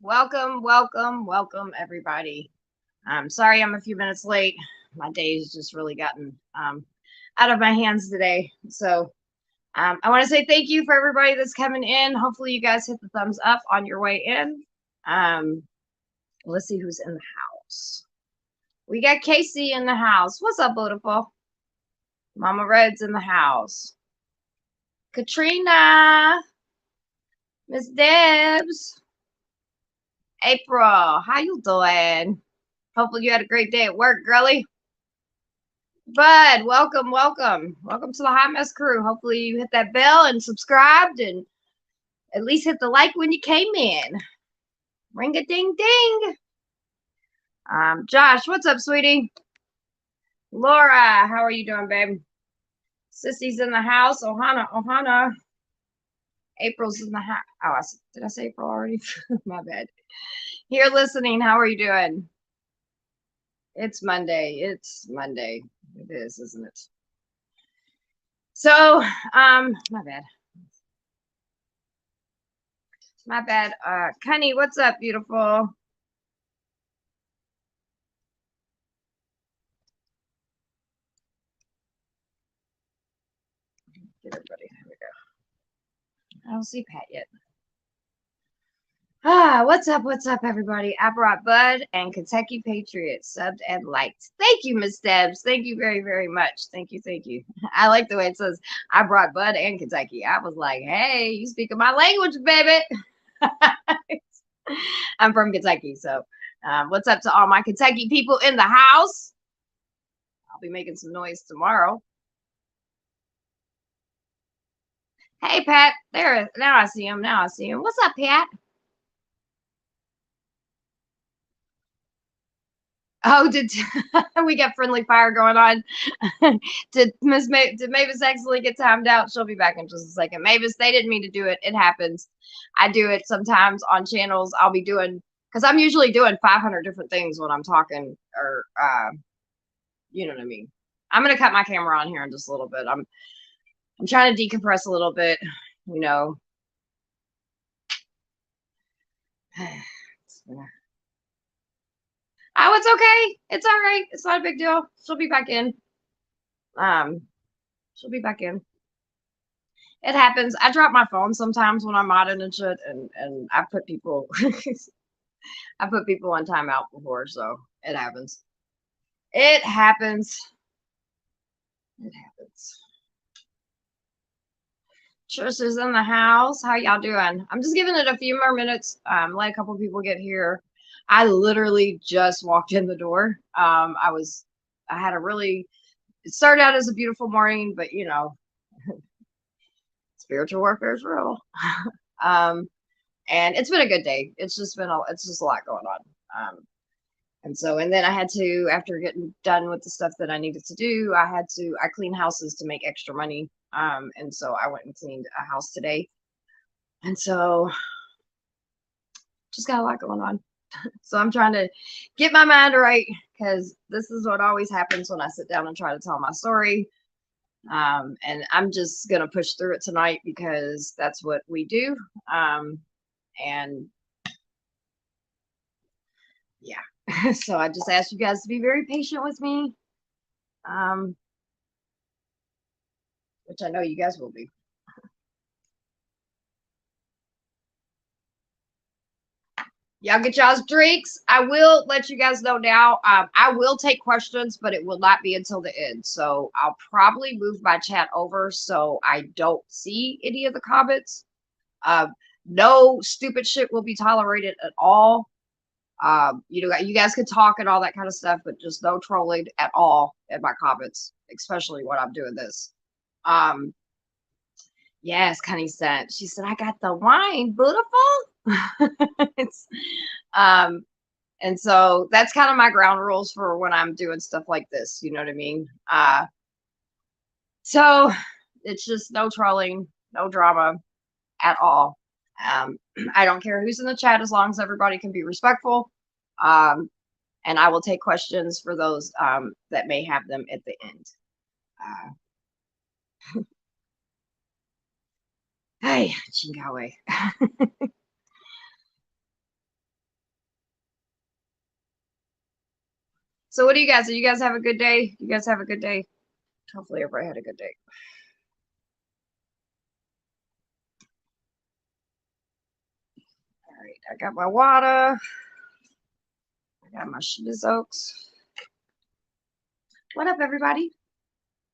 Welcome, welcome, welcome, everybody. I'm sorry I'm a few minutes late. My day's just really gotten out of my hands today. So I want to say thank you for everybody that's coming in. Hopefully, you guys hit the thumbs up on your way in. Um, let's see who's in the house. We got Casey in the house. What's up, beautiful? Mama Red's in the house. Katrina, Miss Debs, April, how you doing? Hopefully you had a great day at work, girly. Bud, welcome, welcome. Welcome to the Hot Mess crew. Hopefully you hit that bell and subscribed and at least hit the like when you came in. Ring a ding ding. Josh, what's up, sweetie? Laura, how are you doing, babe? Sissy's in the house. Ohana. April's in the house. Oh, did I say April already? My bad. Here listening, how are you doing? It's Monday. It's Monday. It is, isn't it? So, my bad. My bad. Connie, what's up, beautiful? Get everybody. Here we go. I don't see Pat yet. What's up? What's up, everybody? I brought Bud and Kentucky Patriots subbed and liked. Thank you, Miss Debs. Thank you very, very much. Thank you, thank you. I like the way it says I brought Bud and Kentucky. I was like, hey, you speaking my language, baby. I'm from Kentucky, so what's up to all my Kentucky people in the house? I'll be making some noise tomorrow. Hey, Pat. There. Now I see him. Now I see him. What's up, Pat? Oh, did we got friendly fire going on? Did Mavis actually get timed out? She'll be back in just a second. Mavis, they didn't mean to do it. It happens. I do it sometimes on channels. I'll be doing because I'm usually doing 500 different things when I'm talking, or you know what I mean. I'm gonna cut my camera on here in just a little bit. I'm trying to decompress a little bit, you know. Oh, it's okay. It's all right. It's not a big deal. She'll be back in. Um, she'll be back in. It happens. I drop my phone sometimes when I'm modding and shit, and I put people, I put people on timeout before, so it happens. It happens. It happens. Trish is in the house. How y'all doing? I'm just giving it a few more minutes. Let a couple people get here. I literally just walked in the door. I had a really, it started out as a beautiful morning, but you know, spiritual warfare is real. And it's been a good day. It's just a lot going on. And then I had to, after getting done with the stuff that I needed to do, I clean houses to make extra money. And so I went and cleaned a house today. And so just got a lot going on. So I'm trying to get my mind right, because this is what always happens when I sit down and try to tell my story. And I'm just going to push through it tonight because that's what we do. And yeah, so I just ask you guys to be very patient with me, which I know you guys will be. Y'all get y'all's drinks. I will let you guys know now. I will take questions, but it will not be until the end. So I'll probably move my chat over so I don't see any of the comments. No stupid shit will be tolerated at all. You know, you guys can talk and all that kind of stuff, but just no trolling at all in my comments, especially when I'm doing this. Yes, Connie said. She said, I got the wine, beautiful. It's and so that's kind of my ground rules for when I'm doing stuff like this, you know what I mean? So it's just no trolling, no drama at all. I don't care who's in the chat as long as everybody can be respectful. And I will take questions for those that may have them at the end. Hey, Chingawe. So what do you guys? Do you guys have a good day? You guys have a good day? Hopefully everybody had a good day. All right, I got my water. I got my Schmizzokes. What up, everybody?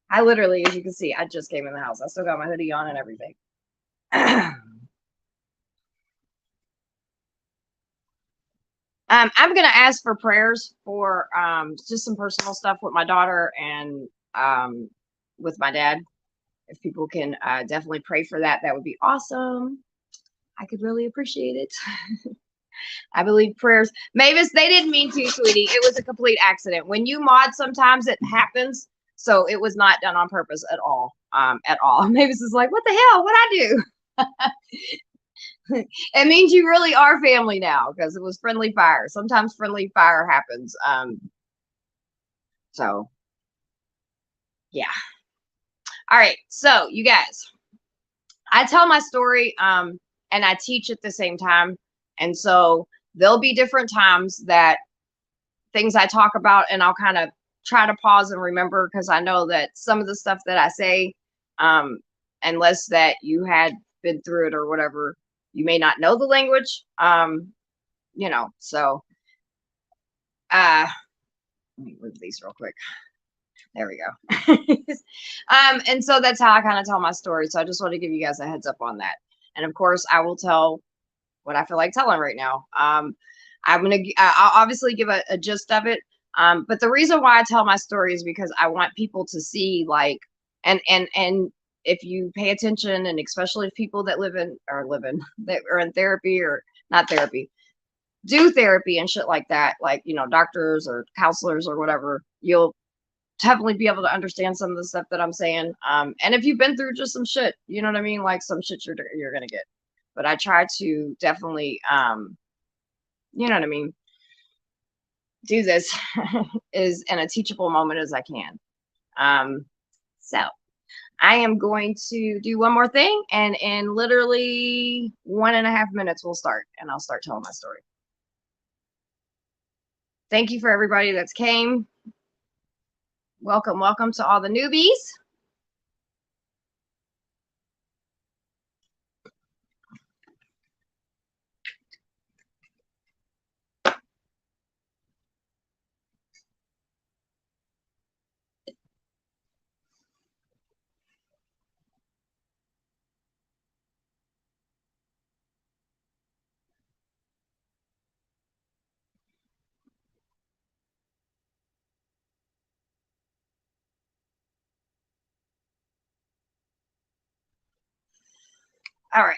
I literally, as you can see, I just came in the house. I still got my hoodie on and everything. I'm gonna ask for prayers for just some personal stuff with my daughter and with my dad. If people can definitely pray for that, that would be awesome. I could really appreciate it. I believe prayers. Mavis, they didn't mean to, sweetie. It was a complete accident. When you mod, sometimes it happens. So it was not done on purpose at all. At all. Mavis is like, what the hell? What'd I do? It means you really are family now because it was friendly fire. Sometimes friendly fire happens. So yeah. All right. So you guys, I tell my story and I teach at the same time. And so there'll be different times that things I talk about and I'll kind of try to pause and remember because I know that some of the stuff that I say, unless that you had been through it or whatever, you may not know the language. You know, so let me move these real quick. There we go. And so that's how I kind of tell my story. So I just want to give you guys a heads up on that. And of course, I will tell what I feel like telling right now. I'll obviously give a gist of it. But the reason why I tell my story is because I want people to see like, and if you pay attention, and especially if people that that are in therapy or not therapy, do therapy and shit like that, like, you know, doctors or counselors or whatever, you'll definitely be able to understand some of the stuff that I'm saying. And if you've been through just some shit, you know what I mean? Like some shit you're going to get, but I try to definitely, you know what I mean? Do this is in a teachable moment as I can. So I am going to do one more thing, and in literally 1.5 minutes, we'll start, and I'll start telling my story. Thank you for everybody that's came. Welcome, welcome to all the newbies. All right.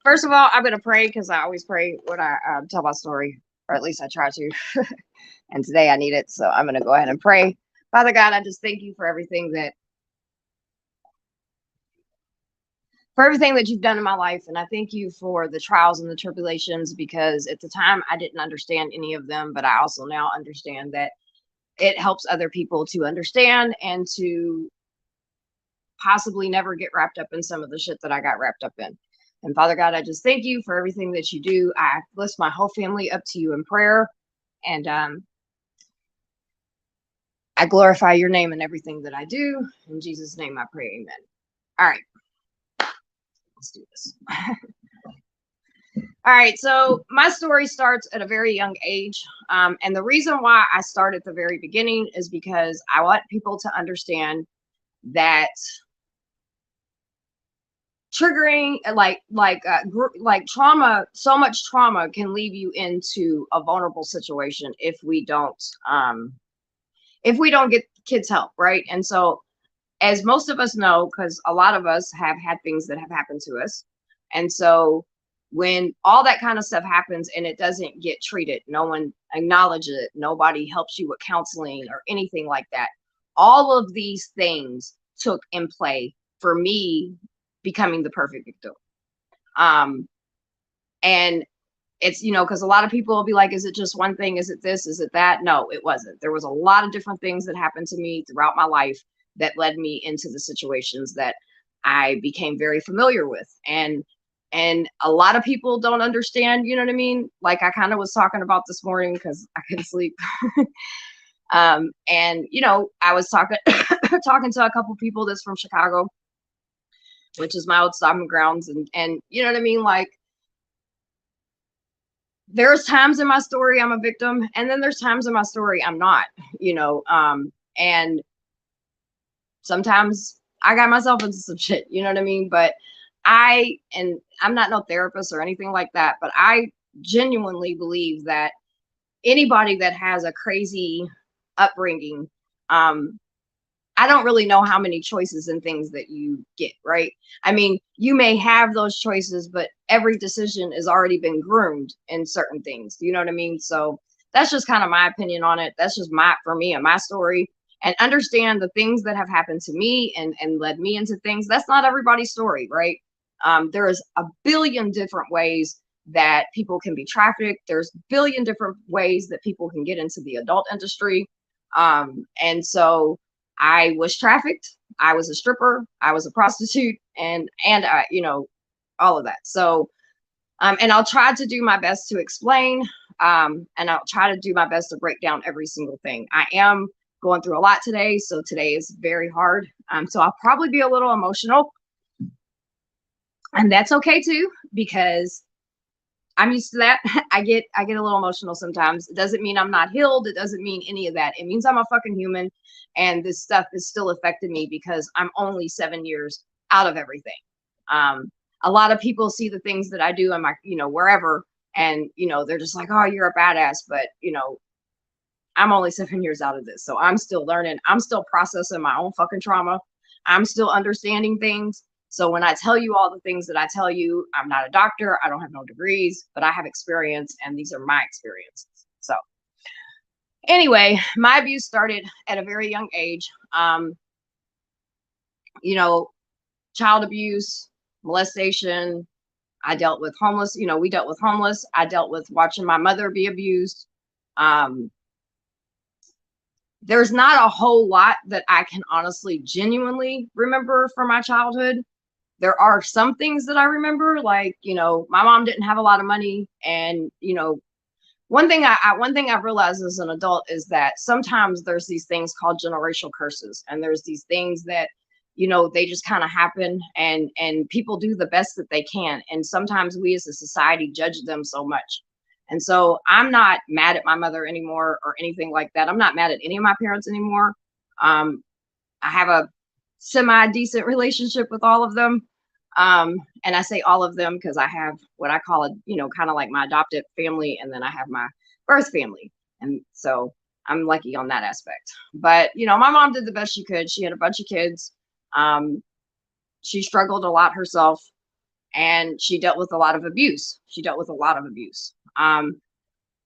First of all, I'm going to pray because I always pray when I tell my story, or at least I try to. And today I need it. So I'm going to go ahead and pray. Father God, I just thank you for everything that you've done in my life. And I thank you for the trials and the tribulations, because at the time I didn't understand any of them, but I also now understand that it helps other people to understand and to possibly never get wrapped up in some of the shit that I got wrapped up in. And Father God, I just thank you for everything that you do. I lift my whole family up to you in prayer. And I glorify your name in everything that I do. In Jesus' name I pray, amen. All right. Let's do this. All right, so my story starts at a very young age. And the reason why I start at the very beginning is because I want people to understand that triggering like trauma, so much trauma can leave you into a vulnerable situation if we don't get kids help, right? And so, as most of us know, because a lot of us have had things that have happened to us, and so when all that kind of stuff happens and it doesn't get treated, no one acknowledges it, nobody helps you with counseling or anything like that, all of these things took in play for me becoming the perfect victim. And it's, you know, because a lot of people will be like, is it just one thing? Is it this? Is it that? No, it wasn't. There was a lot of different things that happened to me throughout my life that led me into the situations that I became very familiar with. And And a lot of people don't understand, you know what I mean? Like I kind of was talking about this morning because I couldn't sleep. And you know, I was talking talking to a couple people that's from Chicago, which is my old stomping grounds, and you know what I mean? Like there's times in my story I'm a victim, and then there's times in my story I'm not, you know. And sometimes I got myself into some shit, you know what I mean? But and I'm not no therapist or anything like that, but I genuinely believe that anybody that has a crazy upbringing, um, I don't really know how many choices and things that you get, right? I mean, you may have those choices, but every decision has already been groomed in certain things. You know what I mean? So that's just kind of my opinion on it. That's just for me and my story. And understand the things that have happened to me and led me into things. That's not everybody's story, right? There is a billion different ways that people can be trafficked. There's a billion different ways that people can get into the adult industry. And so I was trafficked. I was a stripper. I was a prostitute, and you know, all of that. So, and I'll try to do my best to explain, and I'll try to do my best to break down every single thing. I am going through a lot today, so today is very hard. So I'll probably be a little emotional, and that's okay too, because I'm used to that. I get a little emotional sometimes. It doesn't mean I'm not healed. It doesn't mean any of that. It means I'm a fucking human, and this stuff is still affecting me because I'm only 7 years out of everything. A lot of people see the things that I do in my, you know, wherever, and you know, they're just like, oh, you're a badass, but you know, I'm only 7 years out of this, so I'm still learning. I'm still processing my own fucking trauma. I'm still understanding things. So when I tell you all the things that I tell you, I'm not a doctor. I don't have no degrees, but I have experience, and these are my experiences. So anyway, my abuse started at a very young age. You know, child abuse, molestation. I dealt with homeless. You know, we dealt with homeless. I dealt with watching my mother be abused. Um, there's not a whole lot that I can honestly, genuinely remember from my childhood. There are some things that I remember, like, you know, my mom didn't have a lot of money. And, you know, one thing I've realized as an adult is that sometimes there's these things called generational curses. And there's these things that, you know, they just kind of happen, and people do the best that they can. And sometimes we as a society judge them so much. And so I'm not mad at my mother anymore or anything like that. I'm not mad at any of my parents anymore. Um, I have a semi decent relationship with all of them. And I say all of them because I have what I call a, you know, kind of like my adopted family, and then I have my birth family. And so I'm lucky on that aspect. But, you know, my mom did the best she could. She had a bunch of kids. Um, she struggled a lot herself, and she dealt with a lot of abuse. She dealt with a lot of abuse.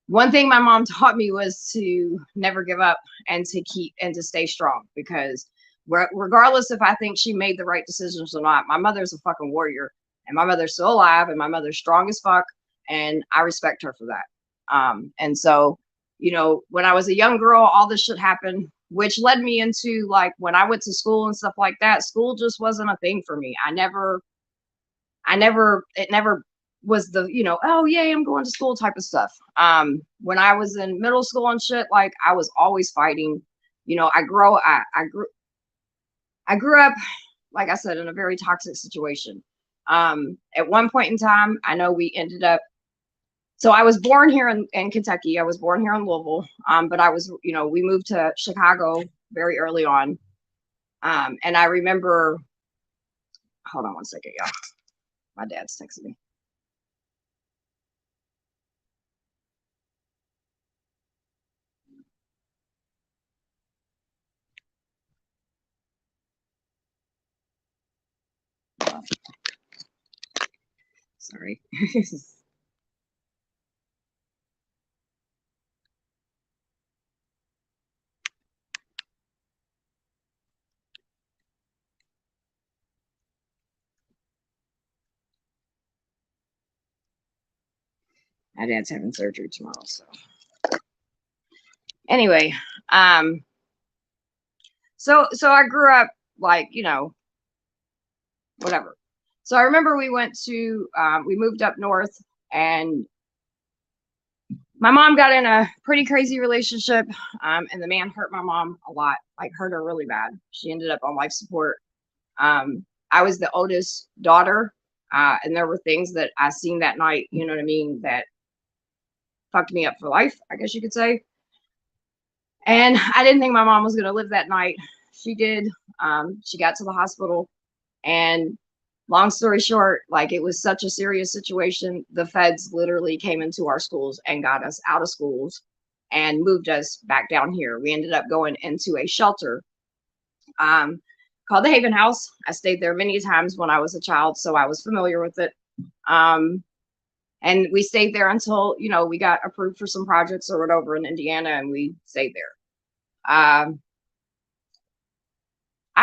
One thing my mom taught me was to never give up, and to stay strong, because regardless if I think she made the right decisions or not, my mother's a fucking warrior, and my mother's still alive, and my mother's strong as fuck, and I respect her for that. And so, you know, when I was a young girl, all this shit happened, which led me into, like, when I went to school and stuff like that, school just wasn't a thing for me. It never was the, you know, oh yay, I'm going to school type of stuff. When I was in middle school and shit, like, I was always fighting. You know, I grew up, like I said, in a very toxic situation. At one point in time, I know we ended up, so I was born here in Kentucky. I was born here in Louisville. But I was, you know, we moved to Chicago very early on. And I remember, hold on one second, y'all. My dad's texting me. Sorry. My dad's having surgery tomorrow, so anyway, so I grew up, like, you know, whatever. So I remember we moved up north, and my mom got in a pretty crazy relationship, and the man hurt my mom a lot, like hurt her really bad. She ended up on life support. I was the oldest daughter, and there were things that I seen that night, you know what I mean, that fucked me up for life, I guess you could say. And I didn't think my mom was going to live that night. She did. She got to the hospital, and long story short, like, it was such a serious situation. The feds literally came into our schools and got us out of schools and moved us back down here. We ended up going into a shelter called the Haven House. I stayed there many times when I was a child, so I was familiar with it. And we stayed there until, you know, we got approved for some projects or whatever in Indiana, and we stayed there. I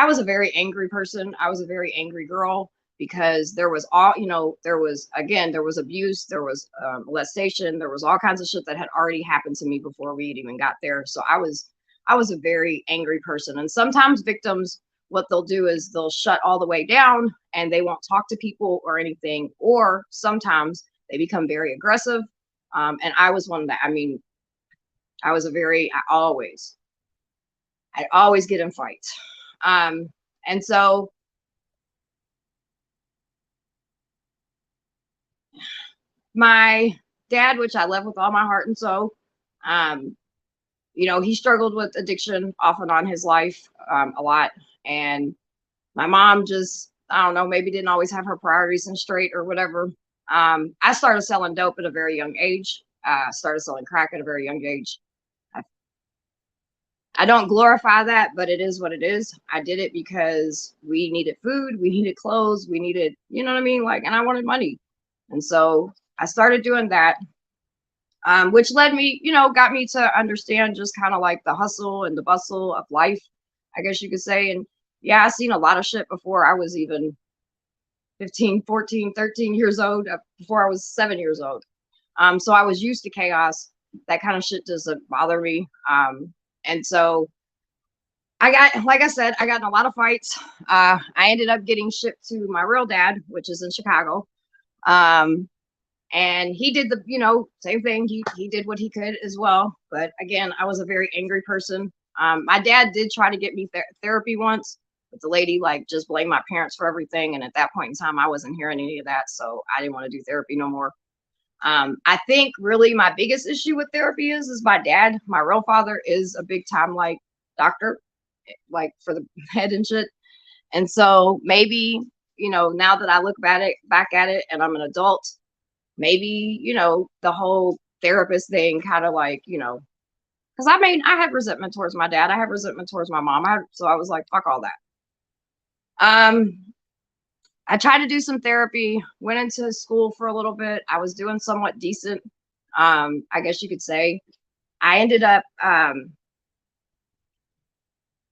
was a very angry person. I was a very angry girl, because there was all, you know, there was abuse, there was molestation, there was all kinds of shit that had already happened to me before we even got there. So I was a very angry person. And sometimes victims, what they'll do is they'll shut all the way down and they won't talk to people or anything, or sometimes they become very aggressive. And I was one of that. I mean, I'd always get in fights. And so my dad, which I love with all my heart and soul, you know, he struggled with addiction off and on his life, a lot. And my mom just, I don't know, maybe didn't always have her priorities in straight or whatever. I started selling dope at a very young age. Started selling crack at a very young age. I don't glorify that, but it is what it is. I did it because we needed food, we needed clothes, we needed, you know what I mean? Like, and I wanted money. And so I started doing that, which led me, you know, got me to understand just kind of like the hustle and the bustle of life, I guess you could say. And yeah, I seen a lot of shit before I was even 15, 14, 13 years old, before I was 7 years old. So I was used to chaos. That kind of shit doesn't bother me. And so like I said, I got in a lot of fights. I ended up getting shipped to my real dad, which is in Chicago. And he did the, you know, same thing. He did what he could as well. But again, I was a very angry person. My dad did try to get me therapy once, but the lady like just blamed my parents for everything. And at that point in time, I wasn't hearing any of that. So I didn't want to do therapy no more. I think really my biggest issue with therapy is my dad. My real father is a big time like doctor, like for the head and shit. And so maybe, you know, now that I look back at it and I'm an adult, maybe, you know, the whole therapist thing kind of like, you know, because I mean, I had resentment towards my dad. I had resentment towards my mom. So I was like, fuck all that. I tried to do some therapy, went into school for a little bit. I was doing somewhat decent, I guess you could say. I ended up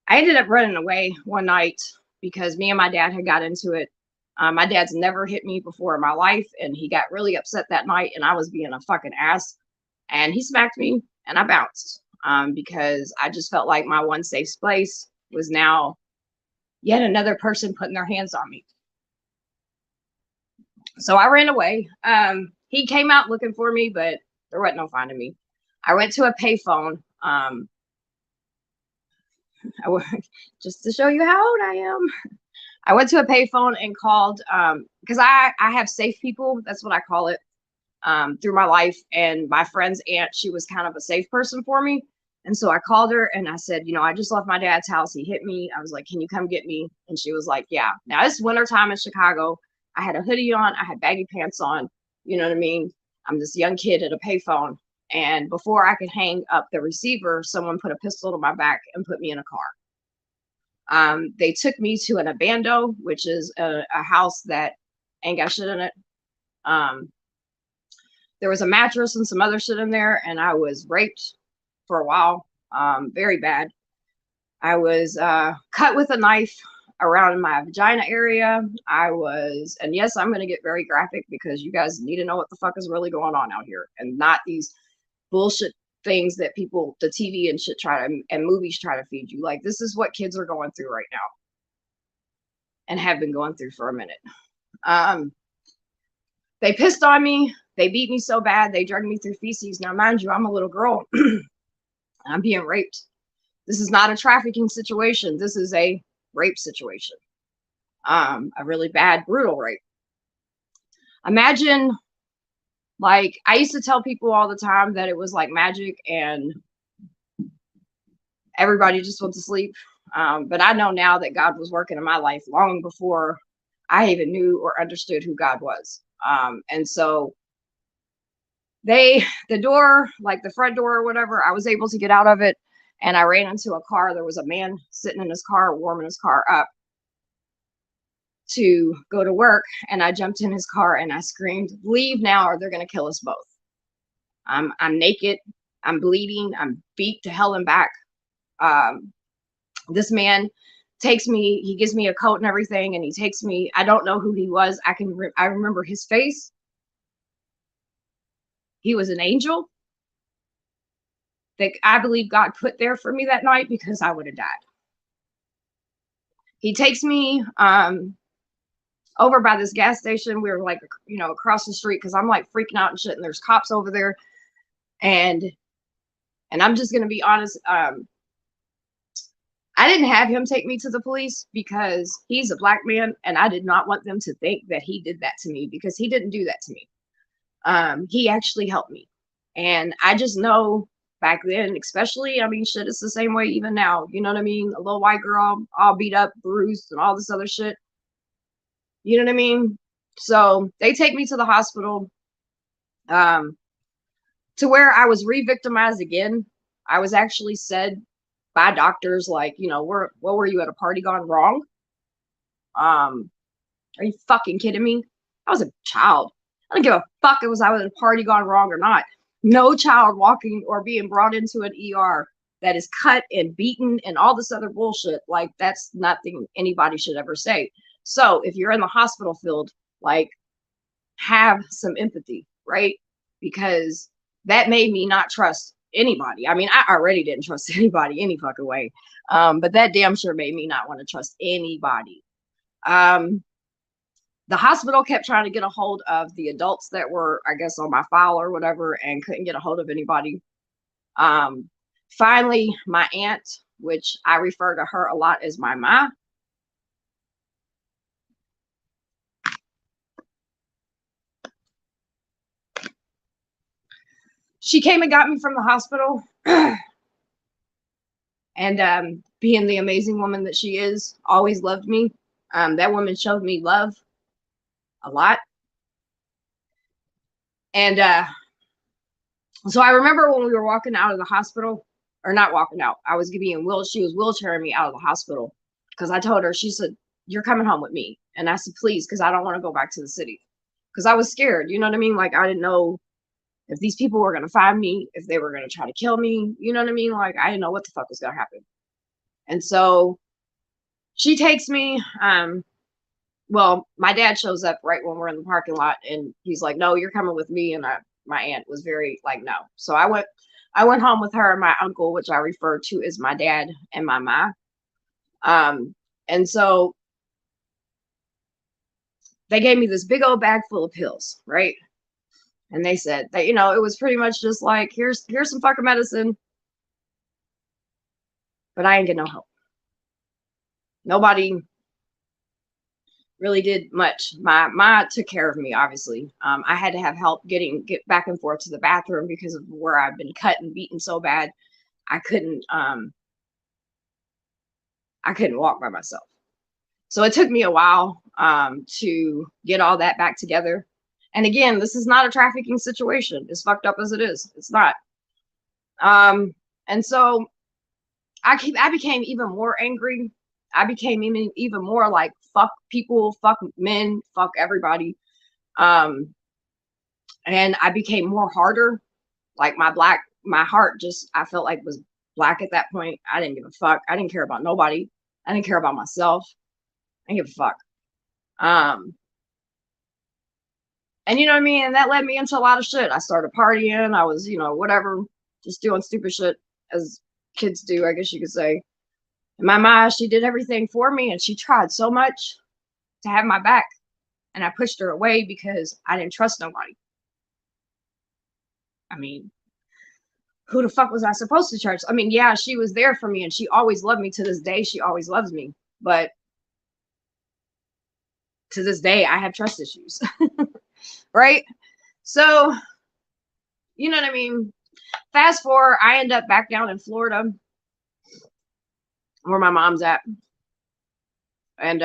running away one night because me and my dad had got into it. My dad's never hit me before in my life, and he got really upset that night, and I was being a fucking ass, and he smacked me, and I bounced, because I just felt like my one safe place was now yet another person putting their hands on me. So I ran away. He came out looking for me, but there wasn't no finding me. I went to a payphone. Just to show you how old I am. I went to a payphone and called, because I have safe people. That's what I call it, through my life. And my friend's aunt, she was kind of a safe person for me. And so I called her and I said, you know, I just left my dad's house. He hit me. I was like, can you come get me? And she was like, yeah. Now it's wintertime in Chicago. I had a hoodie on. I had baggy pants on. You know what I mean? I'm this young kid at a payphone. And before I could hang up the receiver, someone put a pistol to my back and put me in a car. They took me to an abando, which is a house that ain't got shit in it. There was a mattress and some other shit in there, and I was raped for a while, very bad. I was cut with a knife around my vagina area. And yes, I'm going to get very graphic because you guys need to know what the fuck is really going on out here, and not these bullshit things that people, the TV and shit and movies try to feed you. Like, this is what kids are going through right now and have been going through for a minute. Um, they pissed on me. They beat me so bad. They dragged me through feces. Now, mind you, I'm a little girl. I'm being raped. This is not a trafficking situation. This is a rape situation. A really bad, brutal rape. Imagine, like, I used to tell people all the time that it was like magic and everybody just went to sleep. But I know now that God was working in my life long before I even knew or understood who God was. And so the door, like the front door or whatever, I was able to get out of it. And I ran into a car. There was a man sitting in his car, warming his car up to go to work. And I jumped in his car and I screamed, "Leave now or they're going to kill us both." I'm naked. I'm bleeding. I'm beat to hell and back. This man takes me, he gives me a coat and everything, and he takes me, I don't know who he was. I remember his face. He was an angel that I believe God put there for me that night because I would have died. He takes me over by this gas station. We were like, you know, across the street because I'm like freaking out and shit, and there's cops over there. And I'm just gonna be honest, I didn't have him take me to the police because he's a black man, and I did not want them to think that he did that to me, because he didn't do that to me. He actually helped me. And I just know back then, especially, I mean, shit, it's the same way even now. You know what I mean? A little white girl, all beat up, bruised, and all this other shit. You know what I mean? So they take me to the hospital, to where I was re-victimized again. I was actually said by doctors, like, you know, what were you at a party gone wrong? Are you fucking kidding me? I was a child. I don't give a fuck if I was at a party gone wrong or not. No child walking or being brought into an ER that is cut and beaten and all this other bullshit. Like, that's nothing anybody should ever say. So if you're in the hospital field, like, have some empathy, right? Because that made me not trust anybody. I mean, I already didn't trust anybody any fucking way. But that damn sure made me not want to trust anybody. The hospital kept trying to get a hold of the adults that were, I guess, on my file or whatever, and couldn't get a hold of anybody. Finally, my aunt, which I refer to her a lot as my ma, she came and got me from the hospital. And being the amazing woman that she is, always loved me. That woman showed me love a lot. And so I remember when we were walking out of the hospital, or not walking out, I was being she was wheelchairing me out of the hospital, because I told her, she said, "You're coming home with me." And I said, "Please," because I don't want to go back to the city, because I was scared. You know what I mean? Like, I didn't know if these people were going to find me, if they were going to try to kill me. You know what I mean? Like, I didn't know what the fuck was going to happen. And so she takes me. Well, my dad shows up right when we're in the parking lot, and he's like, "No, you're coming with me." And my aunt was very like, "No." So I went home with her and my uncle, which I refer to as my dad and my ma. And so they gave me this big old bag full of pills, right? And they said that, you know, it was pretty much just like, here's some fucking medicine, but I ain't get no help. Nobody really did much. My ma took care of me, obviously. I had to have help get back and forth to the bathroom because of where I've been cut and beaten so bad. I couldn't walk by myself. So it took me a while to get all that back together. And again, this is not a trafficking situation. As fucked up as it is, it's not. And so I became even more angry. I became even more like, fuck people, fuck men, fuck everybody. And I became more harder. Like, my heart just, I felt like was black at that point. I didn't give a fuck. I didn't care about nobody. I didn't care about myself. I didn't give a fuck. And you know what I mean? And that led me into a lot of shit. I started partying. I was, you know, whatever, just doing stupid shit as kids do, I guess you could say. And my mom, she did everything for me, and she tried so much to have my back. and I pushed her away because I didn't trust nobody. I mean, who the fuck was I supposed to trust? I mean, yeah, she was there for me and she always loved me. To this day, she always loves me. But to this day, I have trust issues. Right? So, you know what I mean? Fast forward, I end up back down in Florida where my mom's at. And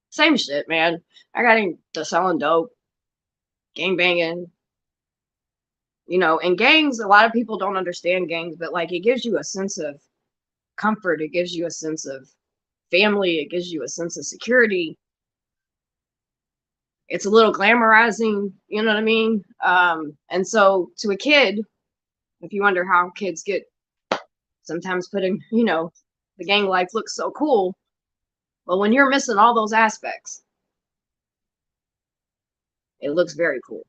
same shit, man. I got into selling dope, gang banging, you know, and gangs, a lot of people don't understand gangs, but like it gives you a sense of comfort. It gives you a sense of family. It gives you a sense of security. It's a little glamorizing, you know what I mean? And so to a kid, if you wonder how kids get sometimes put in, you know, the gang life looks so cool. But when you're missing all those aspects, it looks very cool.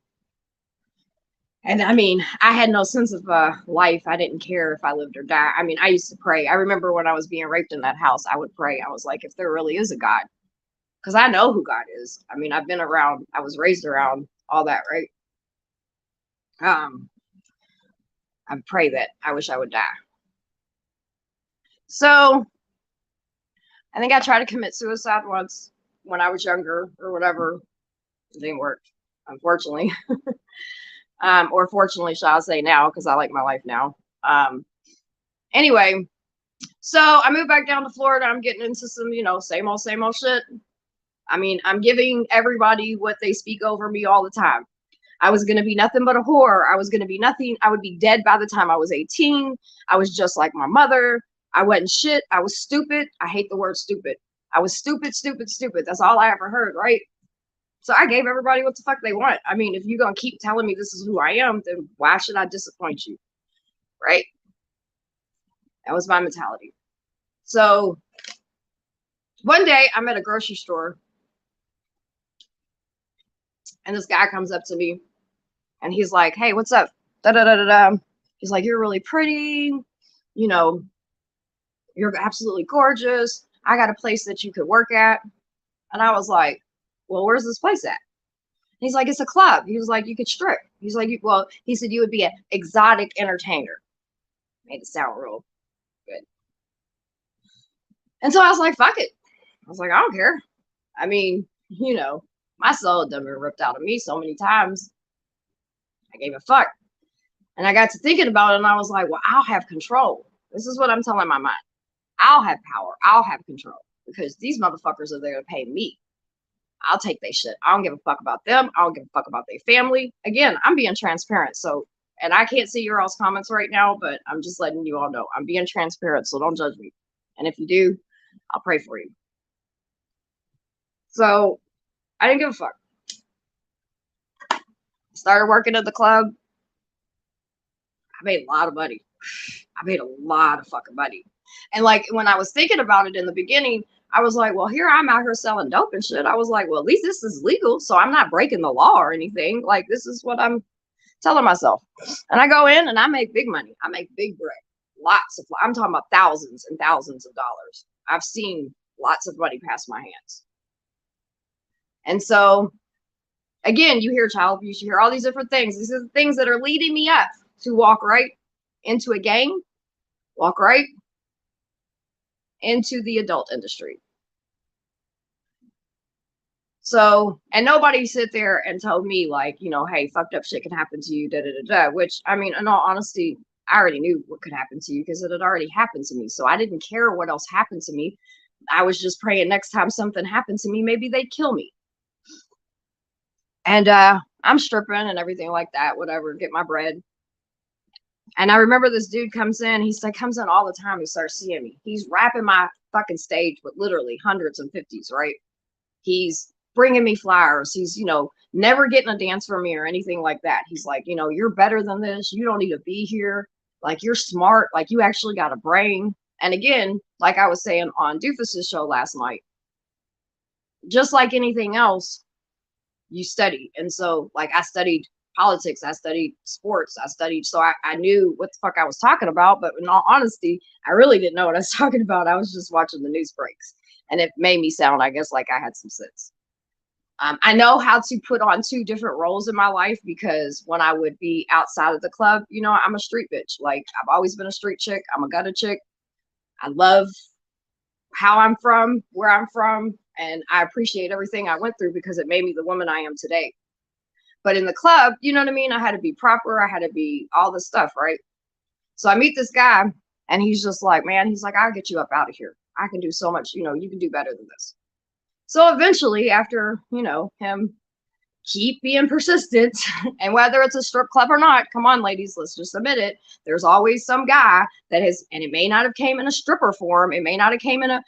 And I mean, I had no sense of life. I didn't care if I lived or died. I mean, I used to pray. I remember when I was being raped in that house, I would pray. I was like, if there really is a God, because I know who God is. I mean, I've been around, I was raised around all that, right? I pray that I wish I would die. So I think I tried to commit suicide once when I was younger or whatever. It didn't work, unfortunately. Or fortunately, shall I say now, because I like my life now. Anyway, so I moved back down to Florida. I'm getting into some, you know, same old shit. I mean, I'm giving everybody what they speak over me all the time. I was going to be nothing but a whore. I was going to be nothing. I would be dead by the time I was 18. I was just like my mother. I wasn't shit. I was stupid. I hate the word stupid. I was stupid, stupid, stupid. That's all I ever heard, right? So I gave everybody what the fuck they want. I mean, if you're going to keep telling me this is who I am, then why should I disappoint you? Right? That was my mentality. So one day I'm at a grocery store and this guy comes up to me and he's like, hey, what's up? Da da da da da. He's like, you're really pretty. You know, you're absolutely gorgeous. I got a place that you could work at. And I was like, well, where's this place at? He's like, it's a club. He was like, you could strip. He's like, well, he said you would be an exotic entertainer. Made it sound real good. And so I was like, fuck it. I was like, I don't care. I mean, you know, my soul had been ripped out of me so many times. I gave a fuck. And I got to thinking about it and I was like, well, I'll have control. This is what I'm telling my mind. I'll have power. I'll have control because these motherfuckers are there to pay me. I'll take their shit. I don't give a fuck about them. I don't give a fuck about their family. Again, I'm being transparent. So, and I can't see your all's comments right now, but I'm just letting you all know I'm being transparent. So don't judge me. And if you do, I'll pray for you. So I didn't give a fuck. Started working at the club. I made a lot of money. I made a lot of fucking money. And like when I was thinking about it in the beginning, I was like, well, here I'm out here selling dope and shit. I was like, well, at least this is legal. So I'm not breaking the law or anything. Like, this is what I'm telling myself. And I go in and I make big money. I make big bread. Lots of, I'm talking about thousands and thousands of dollars. I've seen lots of money pass my hands. And so, again, you hear child abuse, you hear all these different things. These are the things that are leading me up to walk right into a gang, walk right into the adult industry. So, and nobody sit there and told me like, you know, hey, fucked up shit can happen to you, da da da da. Which, I mean, in all honesty, I already knew what could happen to you because it had already happened to me. So I didn't care what else happened to me. I was just praying next time something happened to me, maybe they'd kill me. And I'm stripping and everything like that, whatever, get my bread. And I remember this dude comes in, comes in all the time. He starts seeing me. He's rapping my fucking stage with literally hundreds and fifties, right? He's bringing me flowers. He's, you know, never getting a dance from me or anything like that. He's like, you know, you're better than this. You don't need to be here. Like, you're smart. Like, you actually got a brain. And again, like I was saying on Doofus's show last night, just like anything else, you study. And so, like, I studied politics, I studied sports, so I knew what the fuck I was talking about. But in all honesty, I really didn't know what I was talking about. I was just watching the news breaks. And it made me sound, I guess, like I had some sense. I know how to put on two different roles in my life, because when I would be outside of the club, you know, I'm a street bitch. Like, I've always been a street chick. I'm a gutter chick. I love how I'm from, where I'm from, and I appreciate everything I went through because it made me the woman I am today. But in the club, you know what I mean? I had to be proper. I had to be all this stuff, right? So I meet this guy, and he's just like, man, he's like, I'll get you up out of here. I can do so much, you know, you can do better than this. So eventually, after, you know, him keep being persistent, and whether it's a strip club or not, come on, ladies, let's just admit it. There's always some guy that has, and it may not have came in a stripper form, it may not have came in a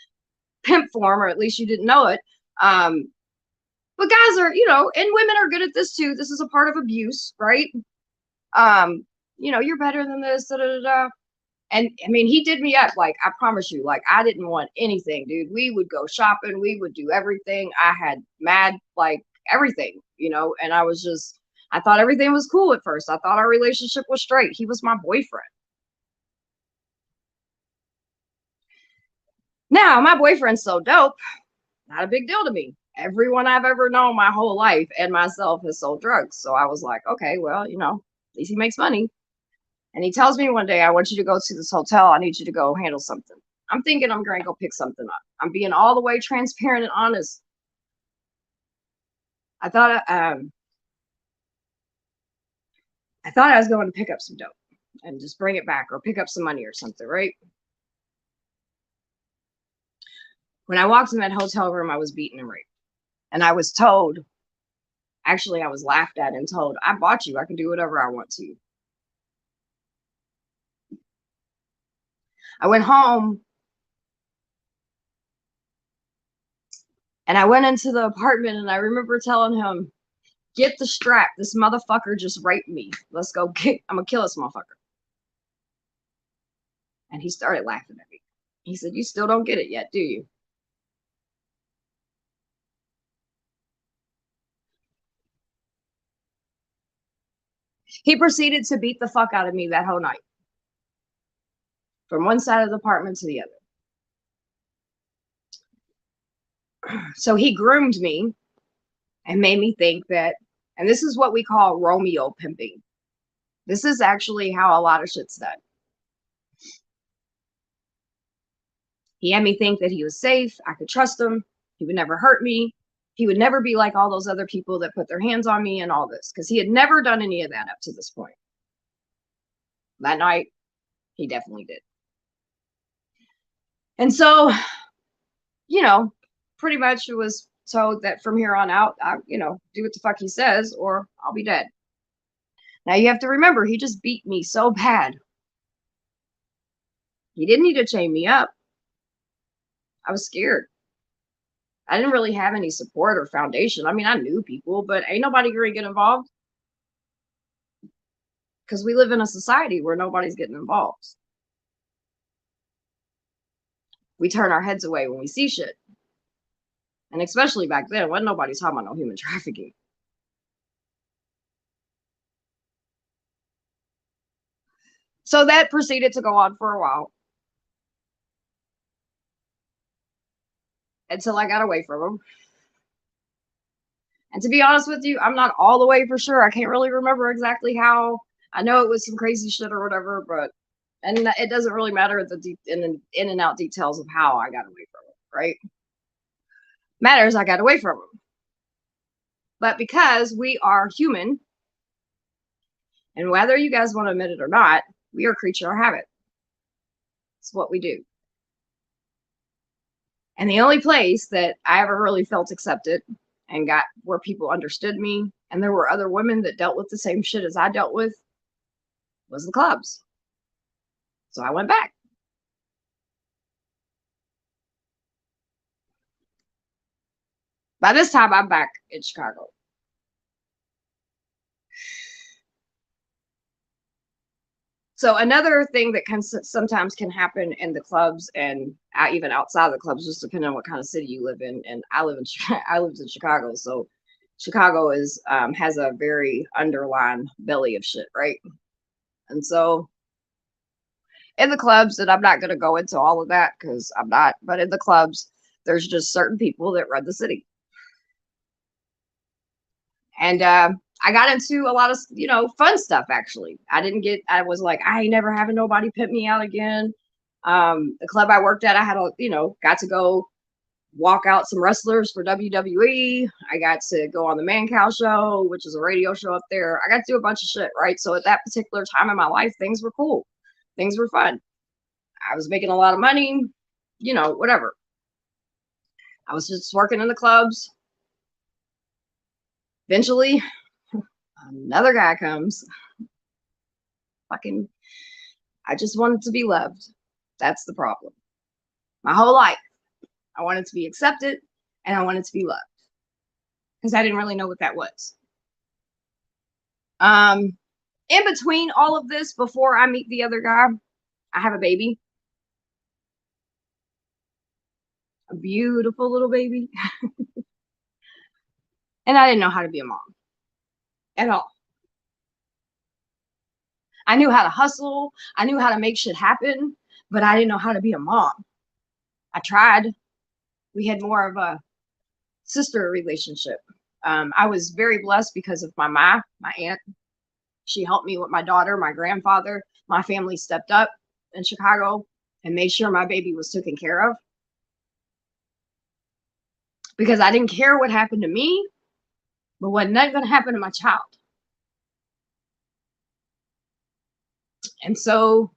pimp form, or at least you didn't know it. But guys are, you know, and women are good at this too. This is a part of abuse, right? You know, you're better than this, da, da, da, da. And I mean, he did me up. Like, I promise you, like, I didn't want anything, dude. We would go shopping, we would do everything. I had mad, like, everything, you know, and I was just, I thought everything was cool at first. I thought our relationship was straight. He was my boyfriend. Now, my boyfriend's so dope, not a big deal to me. Everyone I've ever known my whole life and myself has sold drugs. So I was like, okay, well, you know, at least he makes money. And he tells me one day, I want you to go to this hotel. I need you to go handle something. I'm thinking I'm going to go pick something up. I'm being all the way transparent and honest. I thought I was going to pick up some dope and just bring it back, or pick up some money or something, right? When I walked in that hotel room, I was beaten and raped. And I was told, actually, I was laughed at and told, I bought you. I can do whatever I want to you. I went home and I went into the apartment, and I remember telling him, get the strap. This motherfucker just raped me. Let's go get, I'm gonna kill this motherfucker. And he started laughing at me. He said, you still don't get it yet, do you? He proceeded to beat the fuck out of me that whole night, from one side of the apartment to the other. So he groomed me and made me think that, and this is what we call Romeo pimping. This is actually how a lot of shit's done. He had me think that he was safe. I could trust him. He would never hurt me. He would never be like all those other people that put their hands on me and all this, because he had never done any of that up to this point. That night, he definitely did. And so, you know, pretty much it was told that from here on out, I, you know, do what the fuck he says or I'll be dead. Now you have to remember, he just beat me so bad. He didn't need to chain me up. I was scared. I didn't really have any support or foundation. I mean, I knew people, but ain't nobody going to get involved, because we live in a society where nobody's getting involved. We turn our heads away when we see shit. And especially back then, wasn't nobody talking about no human trafficking. So that proceeded to go on for a while, until I got away from him. And to be honest with you, I'm not all the way for sure. I can't really remember exactly how. I know it was some crazy shit or whatever, but, and it doesn't really matter the in and out details of how I got away from him, right? Matters I got away from him. But because we are human, and whether you guys want to admit it or not, we are creature of habit. It's what we do. And the only place that I ever really felt accepted and got where people understood me, and there were other women that dealt with the same shit as I dealt with, was the clubs. So I went back. By this time, I'm back in Chicago. So another thing that sometimes can happen in the clubs, and even outside of the clubs, just depending on what kind of city you live in. And I lived in Chicago, so Chicago is has a very underlying belly of shit, right? And so in the clubs, and I'm not going to go into all of that because I'm not, but in the clubs, there's just certain people that run the city. And I got into a lot of, fun stuff, actually. I was like, I ain't never having nobody pimp me out again. The club I worked at, I had got to go walk out some wrestlers for WWE. I got to go on the Man Cow show, which is a radio show up there. I got to do a bunch of shit, right? So at that particular time in my life, things were cool. Things were fun. I was making a lot of money, whatever. I was just working in the clubs. Eventually, another guy comes. Fucking, I just wanted to be loved. That's the problem. My whole life, I wanted to be accepted and I wanted to be loved because I didn't really know what that was. In between all of this, before I meet the other guy, I have a baby. A beautiful little baby. And I didn't know how to be a mom at all. I knew how to hustle. I knew how to make shit happen, but I didn't know how to be a mom. I tried. We had more of a sister relationship. I was very blessed because of my aunt. She helped me with my daughter, my grandfather. My family stepped up in Chicago and made sure my baby was taken care of. Because I didn't care what happened to me, but wasn't that going to happen to my child? And so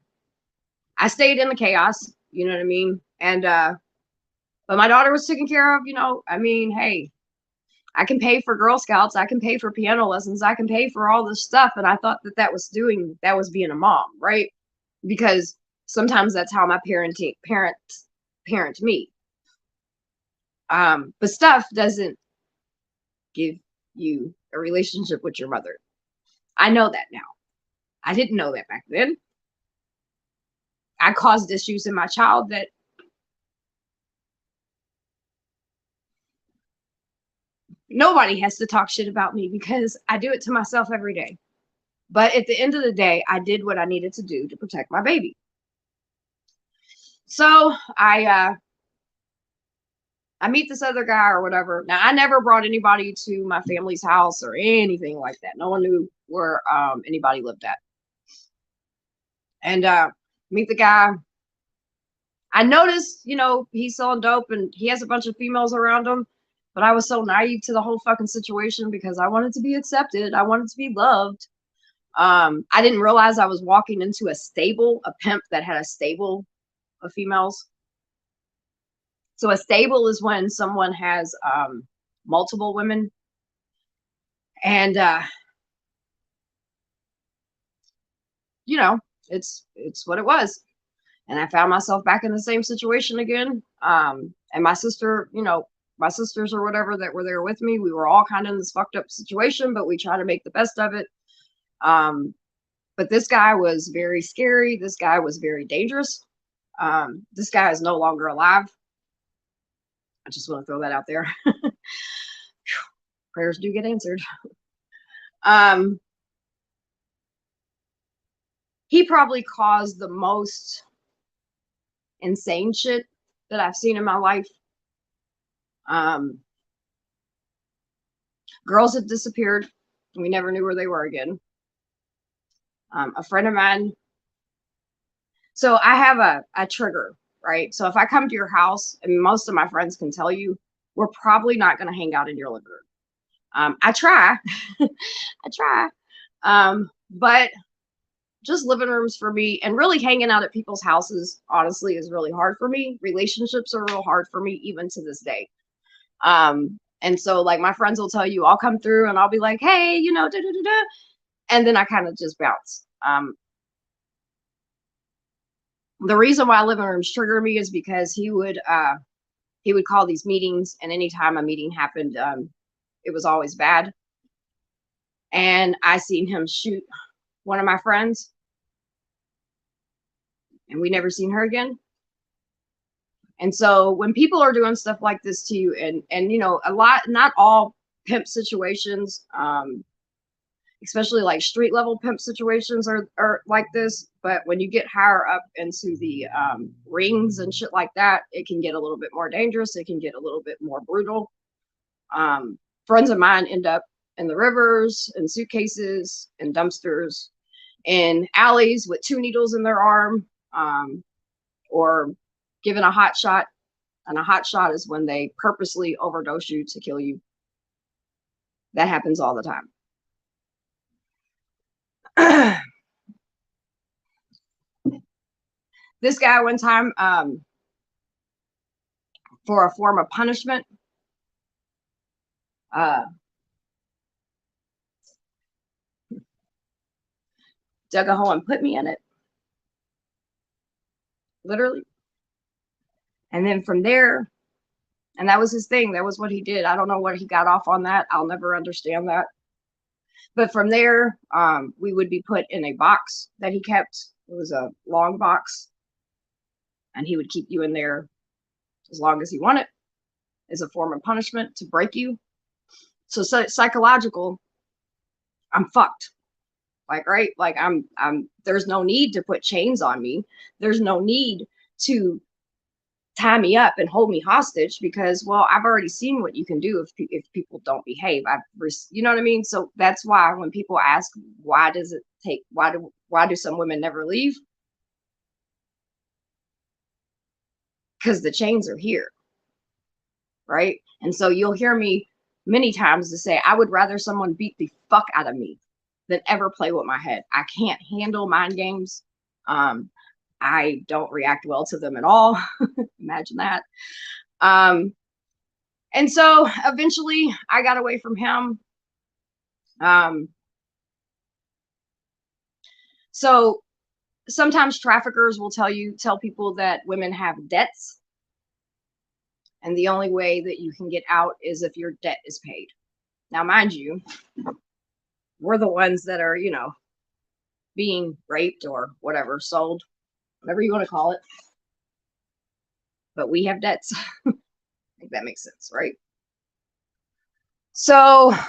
I stayed in the chaos, you know what I mean? And but my daughter was taken care of, hey, I can pay for Girl Scouts, I can pay for piano lessons, I can pay for all this stuff. And I thought that was being a mom, right? Because sometimes that's how my parents parent me. But stuff doesn't give you a relationship with your mother. I know that now. I didn't know that back then. I caused issues in my child that nobody has to talk shit about me because I do it to myself every day. But at the end of the day, I did what I needed to do to protect my baby. So I meet this other guy or whatever. Now, I never brought anybody to my family's house or anything like that. No one knew where anybody lived at. And meet the guy. I noticed, he's selling dope and he has a bunch of females around him. But I was so naive to the whole fucking situation because I wanted to be accepted. I wanted to be loved. I didn't realize I was walking into a pimp that had a stable of females. So a stable is when someone has multiple women. And it's what it was. And I found myself back in the same situation again. And my sister, my sisters or whatever that were there with me, we were all kind of in this fucked up situation, but we try to make the best of it. But this guy was very scary. This guy was very dangerous. This guy is no longer alive. I just want to throw that out there. Prayers do get answered. He probably caused the most insane shit that I've seen in my life. Girls had disappeared. We never knew where they were again. A friend of mine. So I have a trigger, right? So if I come to your house, and most of my friends can tell you, we're probably not going to hang out in your living room. I try. I try. But just living rooms for me and really hanging out at people's houses, honestly, is really hard for me. Relationships are real hard for me, even to this day. And so like my friends will tell you, I'll come through and I'll be like, hey, da, da, da, da. And then I kind of just bounce. The reason why living rooms trigger me is because he would call these meetings, and anytime a meeting happened, it was always bad. And I seen him shoot one of my friends, and we never seen her again. And so when people are doing stuff like this to you, and a lot, not all pimp situations, especially like street level pimp situations are like this, but when you get higher up into the rings and shit like that, it can get a little bit more dangerous. It can get a little bit more brutal. Friends of mine end up in the rivers, in suitcases, in dumpsters, in alleys with 2 needles in their arm, or given a hot shot. And a hot shot is when they purposely overdose you to kill you. That happens all the time. This guy one time, for a form of punishment, dug a hole and put me in it, literally. And then from there, and that was his thing. That was what he did. I don't know what he got off on that. I'll never understand that. But from there, we would be put in a box that he kept. It was a long box, and he would keep you in there as long as he wanted, as a form of punishment to break you. So psychological, I'm fucked. Like, right? Like I'm there's no need to put chains on me. There's no need to tie me up and hold me hostage, because, well, I've already seen what you can do if people don't behave. You know what I mean? So that's why when people ask, why do some women never leave? Because the chains are here, right? And so you'll hear me many times to say, I would rather someone beat the fuck out of me than ever play with my head. I can't handle mind games. I don't react well to them at all. Imagine that. And so eventually I got away from him. So sometimes traffickers will tell people that women have debts, and the only way that you can get out is if your debt is paid. Now, mind you, we're the ones that are, being raped or whatever, sold, whatever you want to call it. But we have debts. I think that makes sense, right? So I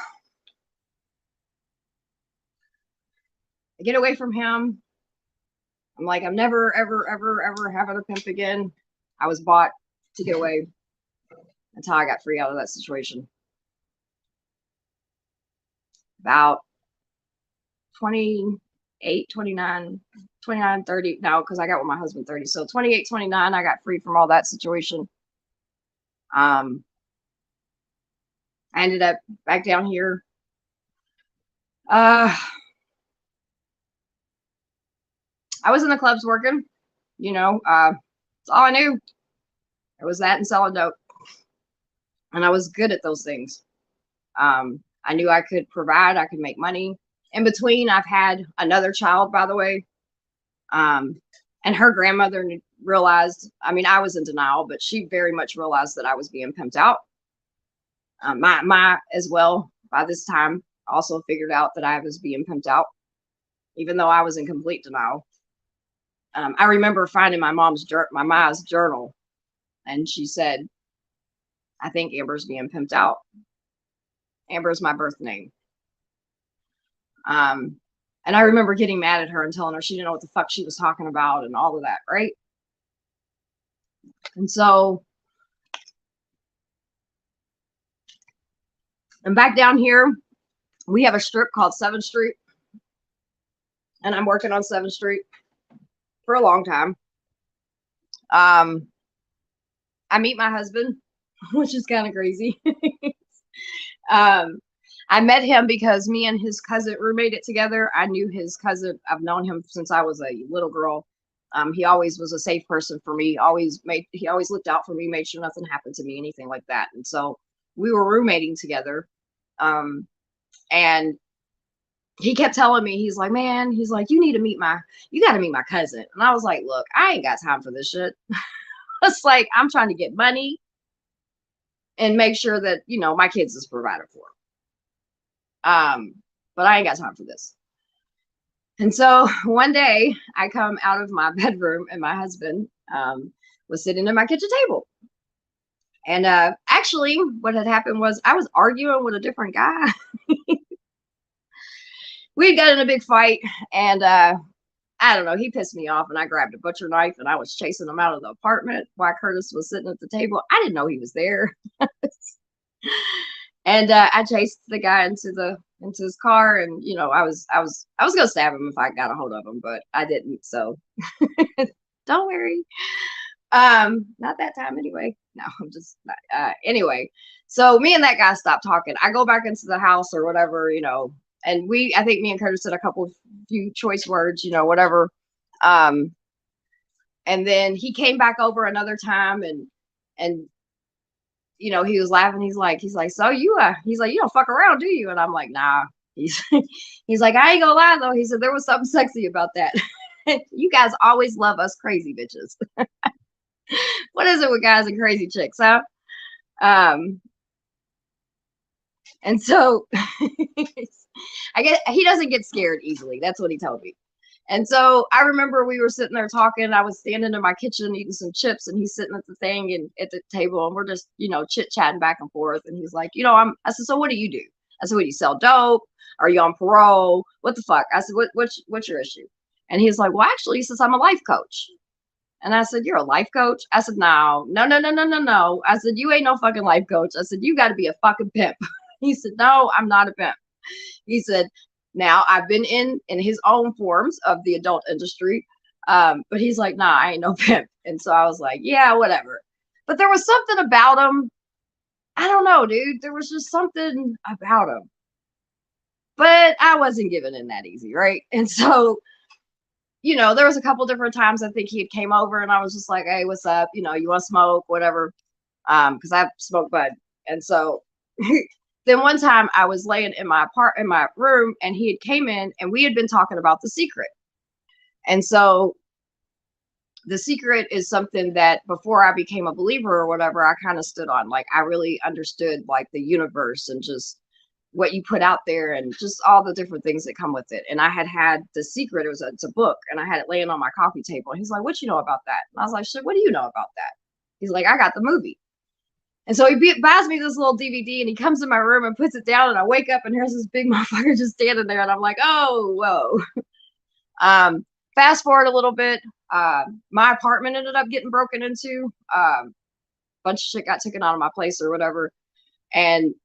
get away from him. I'm like, I'm never, ever, ever, ever having a pimp again. I was bought to get away until I got free out of that situation. About 28, 29, 30 now, because I got with my husband 30. So 28, 29, I got free from all that situation. I ended up back down here. I was in the clubs working, that's all I knew. It was that and selling dope. And I was good at those things. I knew I could provide, I could make money. In between, I've had another child, by the way. And her grandmother realized, I was in denial, but she very much realized that I was being pimped out. My as well, by this time, also figured out that I was being pimped out, even though I was in complete denial. I remember finding my mom's journal, and she said, I think Amber's being pimped out. Amber's my birth name. And I remember getting mad at her and telling her she didn't know what the fuck she was talking about and all of that, right? And so I'm back down here. We have a strip called 7th Street. And I'm working on 7th Street for a long time. I meet my husband, which is kind of crazy. I met him because me and his cousin roommated together. I knew his cousin. I've known him since I was a little girl. He always was a safe person for me. He always looked out for me, made sure nothing happened to me, anything like that. And so we were roommating together. And he kept telling me, he's like, man, he's like, you got to meet my cousin. And I was like, look, I ain't got time for this shit. It's like, I'm trying to get money and make sure that, my kids is provided for. But I ain't got time for this. And so one day I come out of my bedroom and my husband, was sitting at my kitchen table. And, actually what had happened was I was arguing with a different guy. We got in a big fight, and, I don't know, he pissed me off, and I grabbed a butcher knife and I was chasing him out of the apartment while Curtis was sitting at the table. I didn't know he was there. And I chased the guy into his car, and you know, I was gonna stab him if I got a hold of him, but I didn't. So don't worry. Not that time anyway. No, I'm just not, anyway. So me and that guy stopped talking. I go back into the house or whatever, you know, and I think me and Curtis said a few choice words, you know, whatever. Um, and then he came back over another time, and you know, he was laughing. He's like, so he's like, you don't fuck around, do you? And I'm like, nah. He's he's like, I ain't gonna lie though. He said there was something sexy about that. You guys always love us crazy bitches. What is it with guys and crazy chicks, huh? Um, and so I guess he doesn't get scared easily. That's what he told me. And so I remember we were sitting there talking. I was standing in my kitchen eating some chips, and he's sitting at the thing and at the table, and we're just, you know, chit chatting back and forth. And he's like, you know, I said, so what do you do? I said, what do you sell dope? Are you on parole? What the fuck? I said, what's your issue? And he's like, well, actually, he says, I'm a life coach. And I said, you're a life coach? I said, no. I said, you ain't no fucking life coach. I said, you got to be a fucking pimp. He said, no, I'm not a pimp. He said, now I've been in his own forms of the adult industry. But he's like, nah, I ain't no pimp. And so I was like, yeah, whatever. But there was something about him. I don't know, dude. There was just something about him. But I wasn't giving in that easy, right? And so, you know, there was a couple different times I think he had came over, and I was just like, hey, what's up? You know, you want to smoke, whatever. Because I smoke bud. And so then one time I was laying in my room, and he had came in, and we had been talking about The Secret. And so The Secret is something that before I became a believer or whatever, I kind of stood on. Like, I really understood like the universe and just what you put out there and just all the different things that come with it. And I had The Secret. It's a book, and I had it laying on my coffee table. And he's like, what you know about that? And I was like, shit, what do you know about that? He's like, I got the movie. And so he buys me this little DVD, and he comes in my room and puts it down, and I wake up and here's this big motherfucker just standing there, and I'm like, oh, whoa. Fast forward a little bit, my apartment ended up getting broken into. Bunch of shit got taken out of my place or whatever. And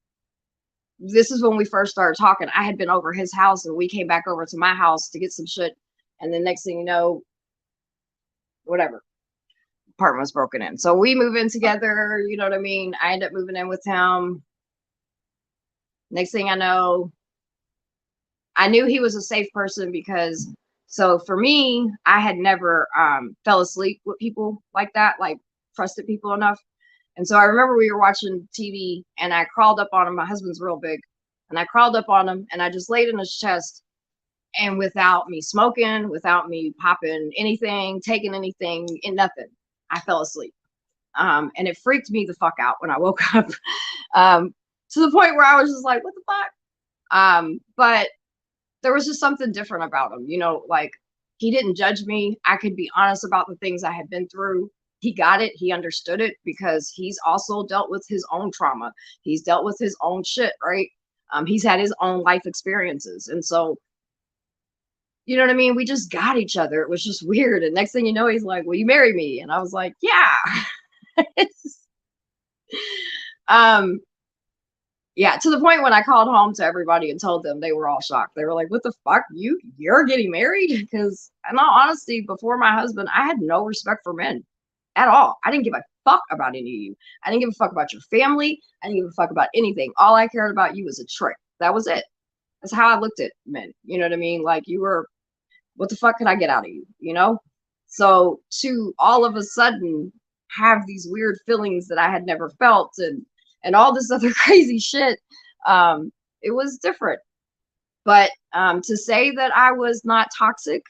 this is when we first started talking. I had been over his house, and we came back over to my house to get some shit. And the next thing you know, whatever, apartment was broken in. So we move in together, you know what I mean? I end up moving in with him. Next thing I know, I knew he was a safe person because, so for me, I had never fell asleep with people like that, like trusted people enough. And so I remember we were watching TV, and I crawled up on him. My husband's real big. And I crawled up on him, and I just laid in his chest. And without me smoking, without me popping anything, taking anything, and nothing, I fell asleep. And it freaked me the fuck out when I woke up, to the point where I was just like, what the fuck? But there was just something different about him, you know, like he didn't judge me. I could be honest about the things I had been through. He got it. He understood it because he's also dealt with his own trauma. He's dealt with his own shit, right? He's had his own life experiences. And so, you know what I mean? We just got each other. It was just weird. And next thing you know, he's like, will you marry me? And I was like, yeah. um, yeah, to the point when I called home to everybody and told them, they were all shocked. They were like, what the fuck? You're getting married? Because in all honesty, before my husband, I had no respect for men at all. I didn't give a fuck about any of you. I didn't give a fuck about your family. I didn't give a fuck about anything. All I cared about you was a trick. That was it. That's how I looked at men. You know what I mean? Like, you were, what the fuck could I get out of you? You know? So to all of a sudden have these weird feelings that I had never felt, and all this other crazy shit, it was different. But to say that I was not toxic,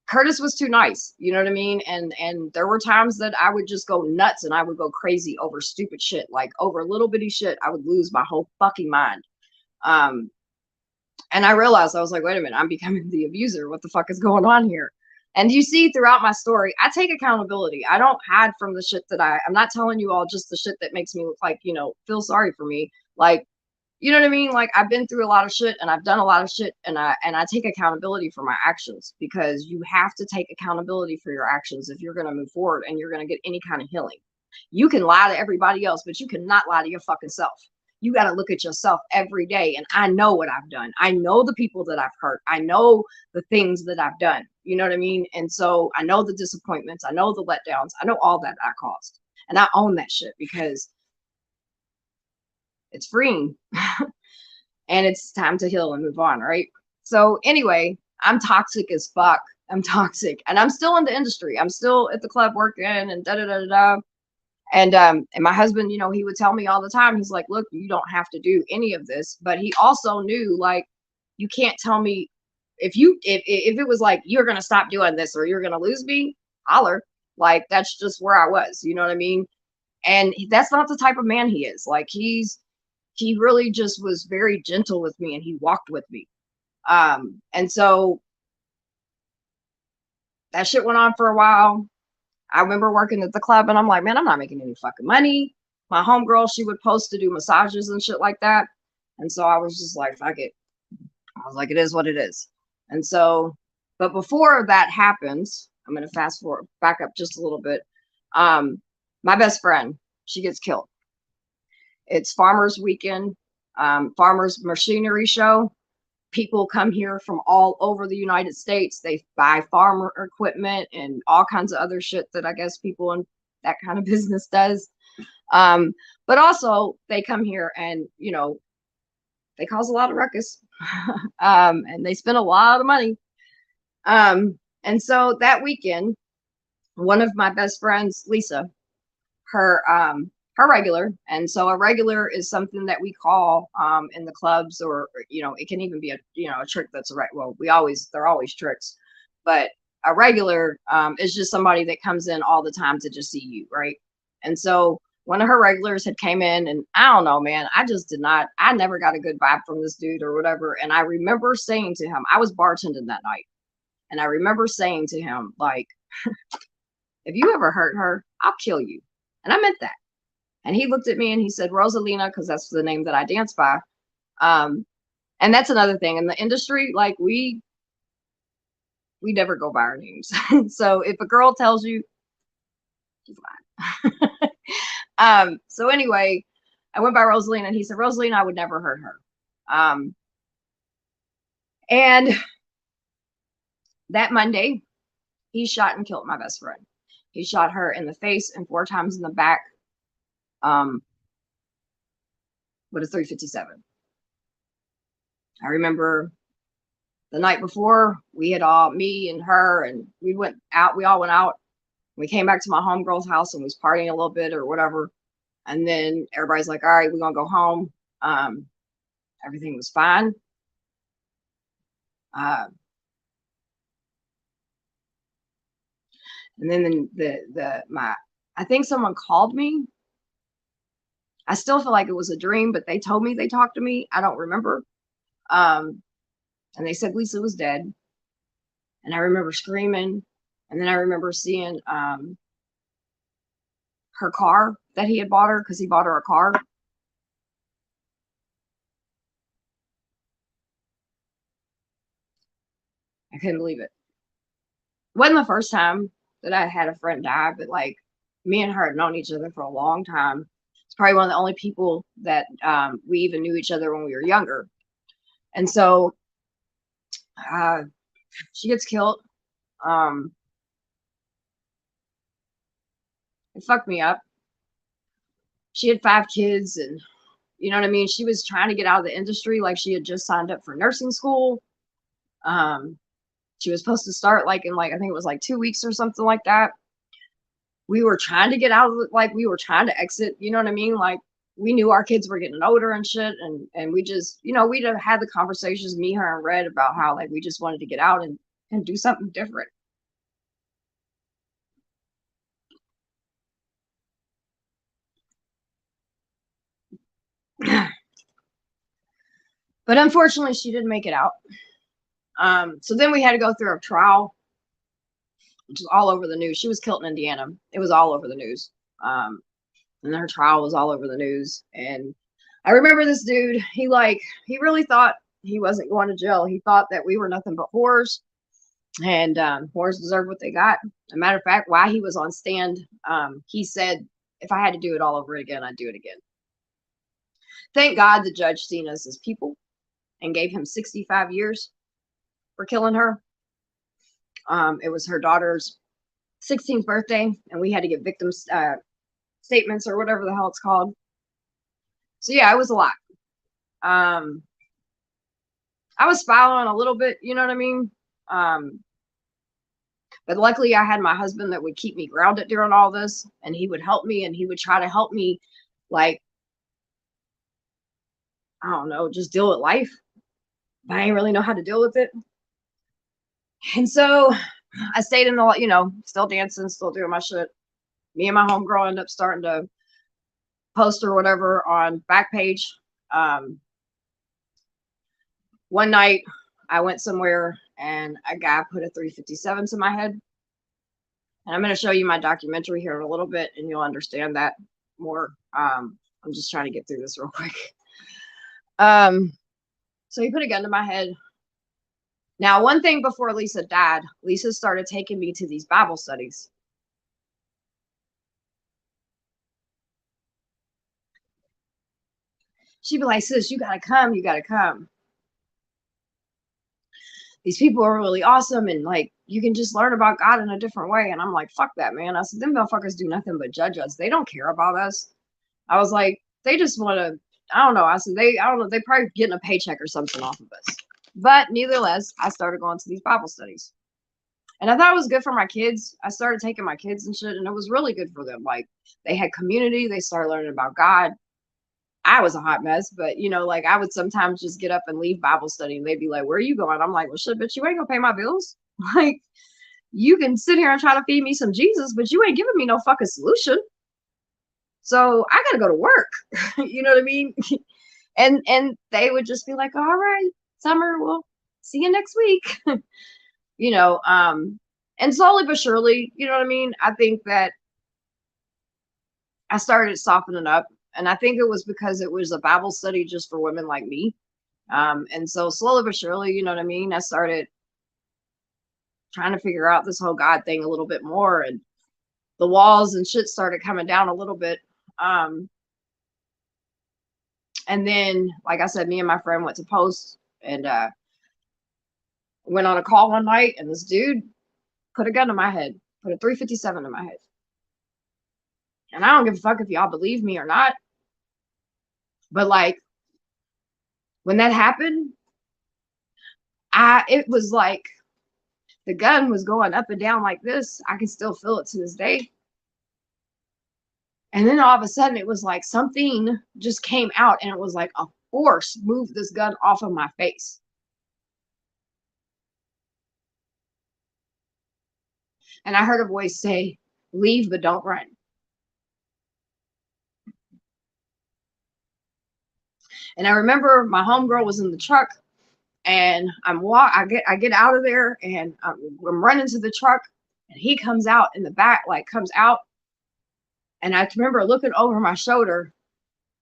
Curtis was too nice, you know what I mean? And there were times that I would just go nuts, and I would go crazy over stupid shit, like over little bitty shit. I would lose my whole fucking mind. And I realized, I was like, wait a minute, I'm becoming the abuser. What the fuck is going on here? And you see throughout my story, I take accountability. I don't hide from the shit that I'm not telling you all just the shit that makes me look like, you know, feel sorry for me. Like, you know what I mean? Like, I've been through a lot of shit, and I've done a lot of shit, and I take accountability for my actions, because you have to take accountability for your actions if you're going to move forward and you're going to get any kind of healing. You can lie to everybody else, but you cannot lie to your fucking self. You got to look at yourself every day. And I know what I've done. I know the people that I've hurt. I know the things that I've done. You know what I mean? And so I know the disappointments. I know the letdowns. I know all that I caused. And I own that shit because it's freeing. And it's time to heal and move on, right? So anyway, I'm toxic as fuck. I'm toxic. And I'm still in the industry. I'm still at the club working and da da da da da. And my husband, you know, he would tell me all the time, he's like, look, you don't have to do any of this. But he also knew, like, you can't tell me if it was like you're gonna stop doing this or you're gonna lose me, holler. Like, that's just where I was, you know what I mean? And that's not the type of man he is. Like, he really just was very gentle with me and he walked with me. And so that shit went on for a while. I remember working at the club and I'm like, man, I'm not making any fucking money. My homegirl, she would post to do massages and shit like that. And so I was just like, fuck it. I was like, it is what it is. And so, but before that happens, I'm going to fast forward, back up just a little bit. My best friend, she gets killed. It's Farmers Weekend, Farmers Machinery Show. People come here from all over the United States. They buy farmer equipment and all kinds of other shit that I guess people in that kind of business does. But also they come here and, you know, they cause a lot of ruckus. And they spend a lot of money. And so that weekend, one of my best friends, Lisa, her regular. And so a regular is something that we call in the clubs, or you know, it can even be a, you know, a trick that's right. Well, they're always tricks, but a regular is just somebody that comes in all the time to just see you, right? And so one of her regulars had came in, and I don't know, man, I never got a good vibe from this dude or whatever. And I remember saying to him, I was bartending that night, and I remember saying to him, like, if you ever hurt her, I'll kill you. And I meant that. And he looked at me and he said, Rosalina, because that's the name that I dance by. And that's another thing in the industry, like we never go by our names. So if a girl tells you, she's lying. So anyway, I went by Rosalina and he said, Rosalina, I would never hurt her. And that Monday, he shot and killed my best friend. He shot her in the face and 4 times in the back. With a 357. I remember the night before, we had me and her, and we all went out. We came back to my homegirl's house and was partying a little bit or whatever. And then everybody's like, all right, we're gonna go home. Everything was fine. And then I think someone called me. I still feel like it was a dream, but they told me they talked to me. I don't remember. And they said Lisa was dead. And I remember screaming. And then I remember seeing her car that he had bought her, because he bought her a car. I couldn't believe it. It wasn't the first time that I had a friend die, but like, me and her had known each other for a long time. It's probably one of the only people that we even knew each other when we were younger. And so she gets killed. It fucked me up. She had 5 kids, and you know what I mean? She was trying to get out of the industry. Like, she had just signed up for nursing school. She was supposed to start like in I think it was like 2 weeks or something like that. We were trying to get out of it, like we were trying to exit, you know what I mean? Like, we knew our kids were getting older and shit, and we just, you know, we'd have had the conversations, me, her, and Red, about how like we just wanted to get out and do something different. But unfortunately, she didn't make it out. So then we had to go through a trial, which was all over the news. She was killed in Indiana. It was all over the news. And her trial was all over the news. And I remember this dude, he really thought he wasn't going to jail. He thought that we were nothing but whores, and whores deserve what they got. As a matter of fact, while he was on stand, he said if I had to do it all over again, I'd do it again. Thank God the judge seen us as people and gave him 65 years for killing her. It was her daughter's 16th birthday, and we had to get victim statements or whatever the hell it's called. So yeah, it was a lot. I was following a little bit, you know what I mean? But luckily I had my husband that would keep me grounded during all this, and he would help me, and he would try to help me, like, I don't know, just deal with life. But I didn't really know how to deal with it. And so I stayed in the, you know, still dancing, still doing my shit. Me and my homegirl ended up starting to post or whatever on Backpage. One night I went somewhere and a guy put a 357 to my head. And I'm going to show you my documentary here in a little bit, and you'll understand that more. I'm just trying to get through this real quick. So he put a gun to my head. Now, one thing before Lisa died, Lisa started taking me to these Bible studies. She'd be like, sis, you got to come. You got to come. These people are really awesome, and like you can just learn about God in a different way. And I'm like, fuck that, man. I said, them motherfuckers do nothing but judge us. They don't care about us. I was like, they just want to, I don't know. I said, I don't know, they probably getting a paycheck or something off of us. But nevertheless, I started going to these Bible studies. And I thought it was good for my kids. I started taking my kids and shit, and it was really good for them. Like, they had community. They started learning about God. I was a hot mess, but, you know, like, I would sometimes just get up and leave Bible study, and they'd be like, where are you going? I'm like, well, shit, bitch, you ain't gonna pay my bills. Like, you can sit here and try to feed me some Jesus, but you ain't giving me no fucking solution. So I gotta go to work. You know what I mean? And they would just be like, all right, Summer, we'll see you next week. You know, and slowly but surely, you know what I mean? I think that I started softening up, and I think it was because it was a Bible study just for women like me. And so slowly but surely, you know what I mean? I started trying to figure out this whole God thing a little bit more, and the walls and shit started coming down a little bit. And then, like I said, me and my friend went to post, and went on a call one night, and this dude put a gun to my head, put a 357 to my head. And I don't give a fuck if y'all believe me or not. But like, when that happened, it was like the gun was going up and down like this. I can still feel it to this day. And then all of a sudden, it was like something just came out, and it was like a force moved this gun off of my face. And I heard a voice say, leave, but don't run. And I remember my homegirl was in the truck, and I get out of there, and I'm running to the truck, and he comes out in the back, like comes out. And I remember looking over my shoulder,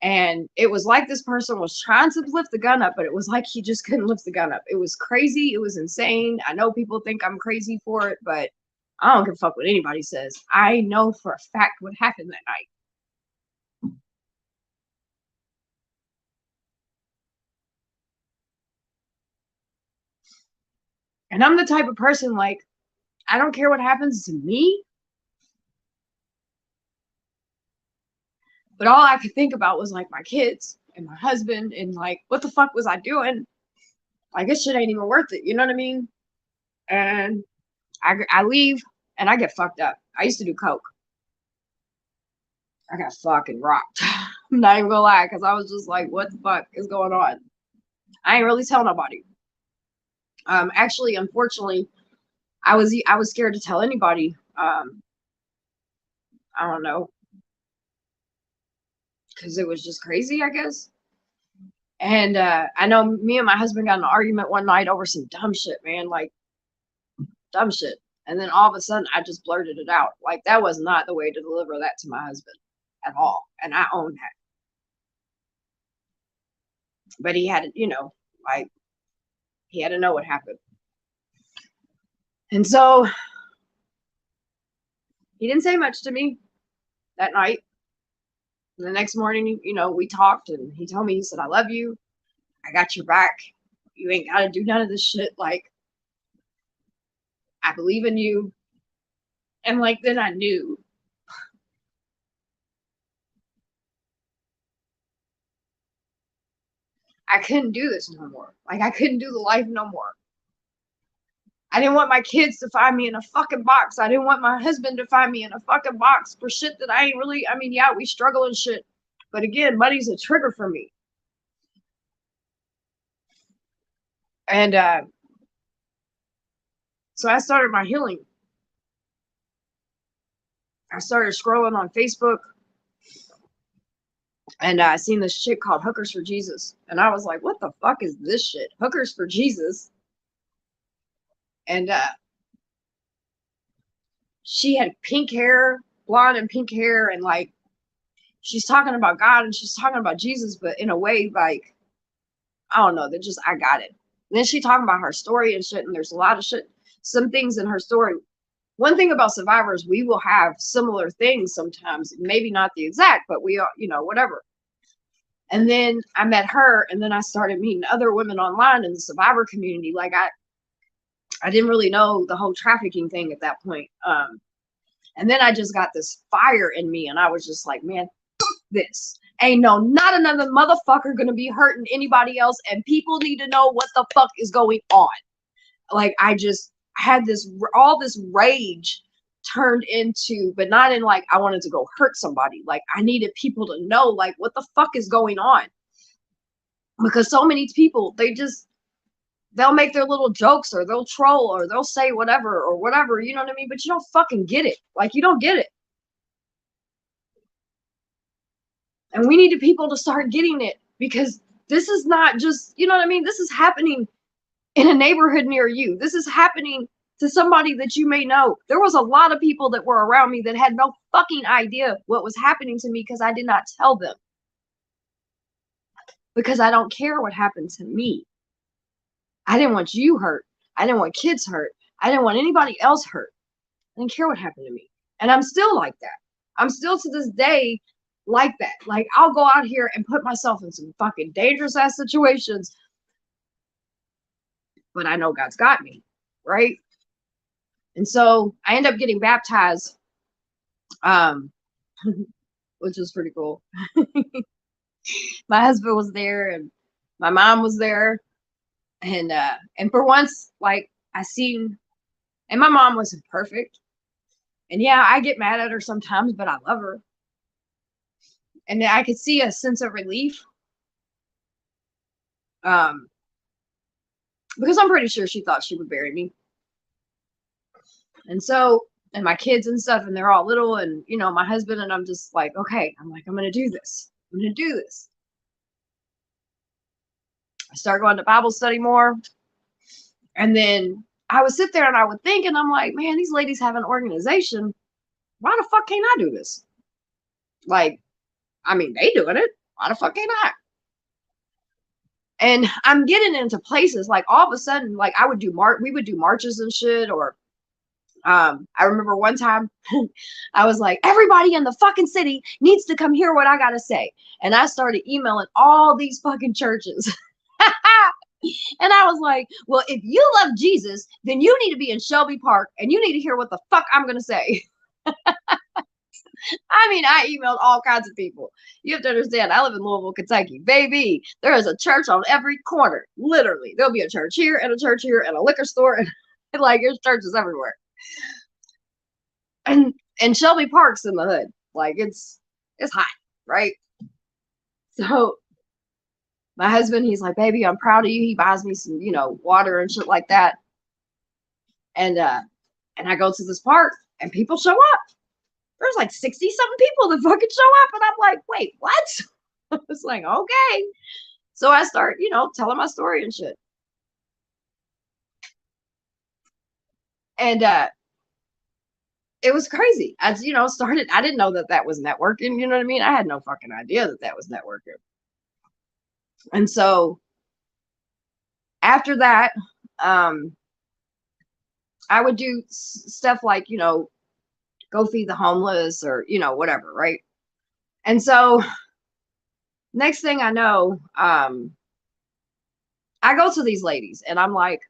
and it was like this person was trying to lift the gun up, but it was like he just couldn't lift the gun up. It was crazy. It was insane. I know people think I'm crazy for it, but I don't give a fuck what anybody says. I know for a fact what happened that night. And I'm the type of person, like, I don't care what happens to me, but all I could think about was like my kids and my husband, and like, what the fuck was I doing? Like, this shit ain't even worth it. You know what I mean? And I leave, and I get fucked up. I used to do coke. I got fucking rocked. I'm not even gonna lie, because I was just like, what the fuck is going on? I ain't really tell nobody. Actually, unfortunately, I was scared to tell anybody. I don't know, because it was just crazy, I guess. And I know me and my husband got in an argument one night over some dumb shit, man, like dumb shit. And then all of a sudden, I just blurted it out. Like, that was not the way to deliver that to my husband at all. And I own that. But he had to, you know, like, he had to know what happened. And so he didn't say much to me that night. The next morning, you know, we talked and he told me, he said, I love you. I got your back. You ain't got to do none of this shit. Like, I believe in you. And like, then I knew I couldn't do this no more. Like, I couldn't do the life no more. I didn't want my kids to find me in a fucking box. I didn't want my husband to find me in a fucking box for shit that I ain't really, I mean, yeah, we struggle and shit. But again, money's a trigger for me. And so I started my healing. I started scrolling on Facebook and I seen this shit called Hookers for Jesus. And I was like, what the fuck is this shit? Hookers for Jesus. And she had pink hair, blonde and pink hair, and like she's talking about God and she's talking about Jesus, but in a way like I don't know, that just I got it. And then she talking about her story and shit, and there's a lot of shit, some things in her story. One thing about survivors, we will have similar things sometimes, maybe not the exact, but we are, you know, whatever. And then I met her, and then I started meeting other women online in the survivor community. Like I didn't really know the whole trafficking thing at that point. And then I just got this fire in me, and I was just like, man, fuck this. Ain't no, not another motherfucker gonna be hurting anybody else, and people need to know what the fuck is going on. Like I just had this, all this rage turned into, but not in like I wanted to go hurt somebody. Like I needed people to know like what the fuck is going on. Because so many people, they'll make their little jokes or they'll troll or they'll say whatever, you know what I mean? But you don't fucking get it. Like you don't get it. And we needed people to start getting it because this is not just, you know what I mean? This is happening in a neighborhood near you. This is happening to somebody that you may know. There was a lot of people that were around me that had no fucking idea what was happening to me because I did not tell them. Because I don't care what happened to me. I didn't want you hurt. I didn't want kids hurt. I didn't want anybody else hurt. I didn't care what happened to me. And I'm still like that. I'm still to this day like that. Like I'll go out here and put myself in some fucking dangerous ass situations, but I know God's got me, right? And so I end up getting baptized, um, which was pretty cool. My husband was there and my mom was there. And for once, like I seen, and my mom wasn't perfect. And yeah, I get mad at her sometimes, but I love her. And I could see a sense of relief. Um, because I'm pretty sure she thought she would bury me. And so, and my kids and stuff, and they're all little, and you know, my husband, and I'm just like, okay, I'm like, I'm gonna do this. I'm gonna do this. I start going to Bible study more. And then I would sit there and I would think, and I'm like, man, these ladies have an organization. Why the fuck can't I do this? Like, I mean, they doing it. Why the fuck can't I? And I'm getting into places like all of a sudden, like I would do we would do marches and shit, or I remember one time I was like, everybody in the fucking city needs to come hear what I gotta say. And I started emailing all these fucking churches. And I was like, well, if you love Jesus, then you need to be in Shelby Park and you need to hear what the fuck I'm gonna say. I mean, I emailed all kinds of people. You have to understand, I live in Louisville, Kentucky. Baby, there is a church on every corner. Literally. There'll be a church here and a church here and a liquor store and like there's churches everywhere. And Shelby Park's in the hood. Like it's hot, right? So my husband, he's like, baby, I'm proud of you. He buys me some, you know, water and shit like that. And I go to this park and people show up. There's like 60 something people that fucking show up. And I'm like, wait, what? It's like, okay. So I start, you know, telling my story and shit. And it was crazy. I, you know, started, I didn't know that was networking. You know what I mean? I had no fucking idea that was networking. And so after that, I would do stuff like, you know, go feed the homeless or, you know, whatever, right? And so next thing I know, I go to these ladies and I'm like,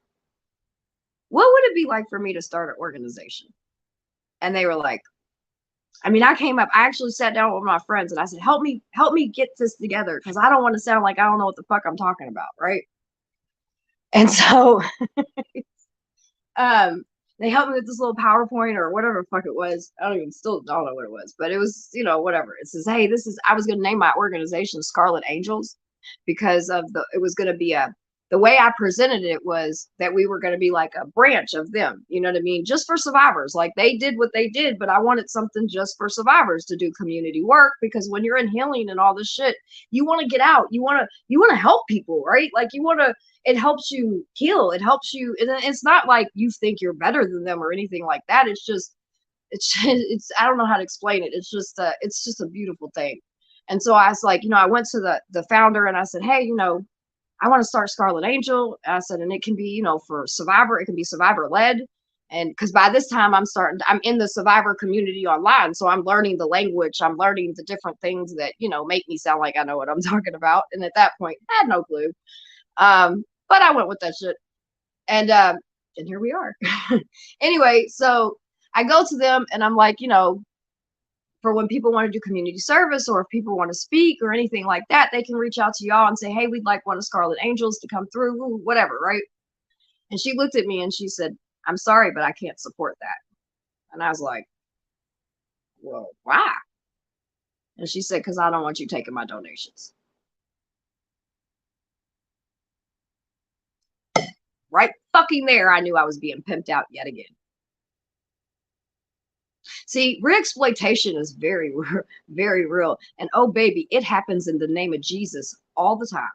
what would it be like for me to start an organization? And they were like, I mean, I actually sat down with my friends and I said, help me get this together. Cause I don't want to sound like I don't know what the fuck I'm talking about. Right. And so, they helped me with this little PowerPoint or whatever the fuck it was. I don't know what it was, but it was, whatever. It says, hey, I was going to name my organization Scarlet Angels because it was going to be the way I presented it was that we were going to be like a branch of them, you know what I mean? Just for survivors. Like they did what they did, but I wanted something just for survivors to do community work, because when you're in healing and all this shit, you want to get out. You want to help people, right? Like it helps you heal. It helps you. And it's not like you think you're better than them or anything like that. It's I don't know how to explain it. It's just a beautiful thing. And so I was like, I went to the founder and I said, hey, I want to start Scarlet Angel. I said, and it can be, for survivor, it can be survivor led. And because by this time I'm in the survivor community online. So I'm learning the language. I'm learning the different things that, make me sound like I know what I'm talking about. And at that point, I had no clue. But I went with that shit. And here we are. Anyway, so I go to them and I'm like, for when people want to do community service or if people want to speak or anything like that, they can reach out to y'all and say, hey, we'd like one of Scarlet Angels to come through, whatever, right? And she looked at me and she said, I'm sorry, but I can't support that. And I was like, well, why? And she said, because I don't want you taking my donations. Right fucking there, I knew I was being pimped out yet again. See, reexploitation is very, very real. And oh, baby, it happens in the name of Jesus all the time.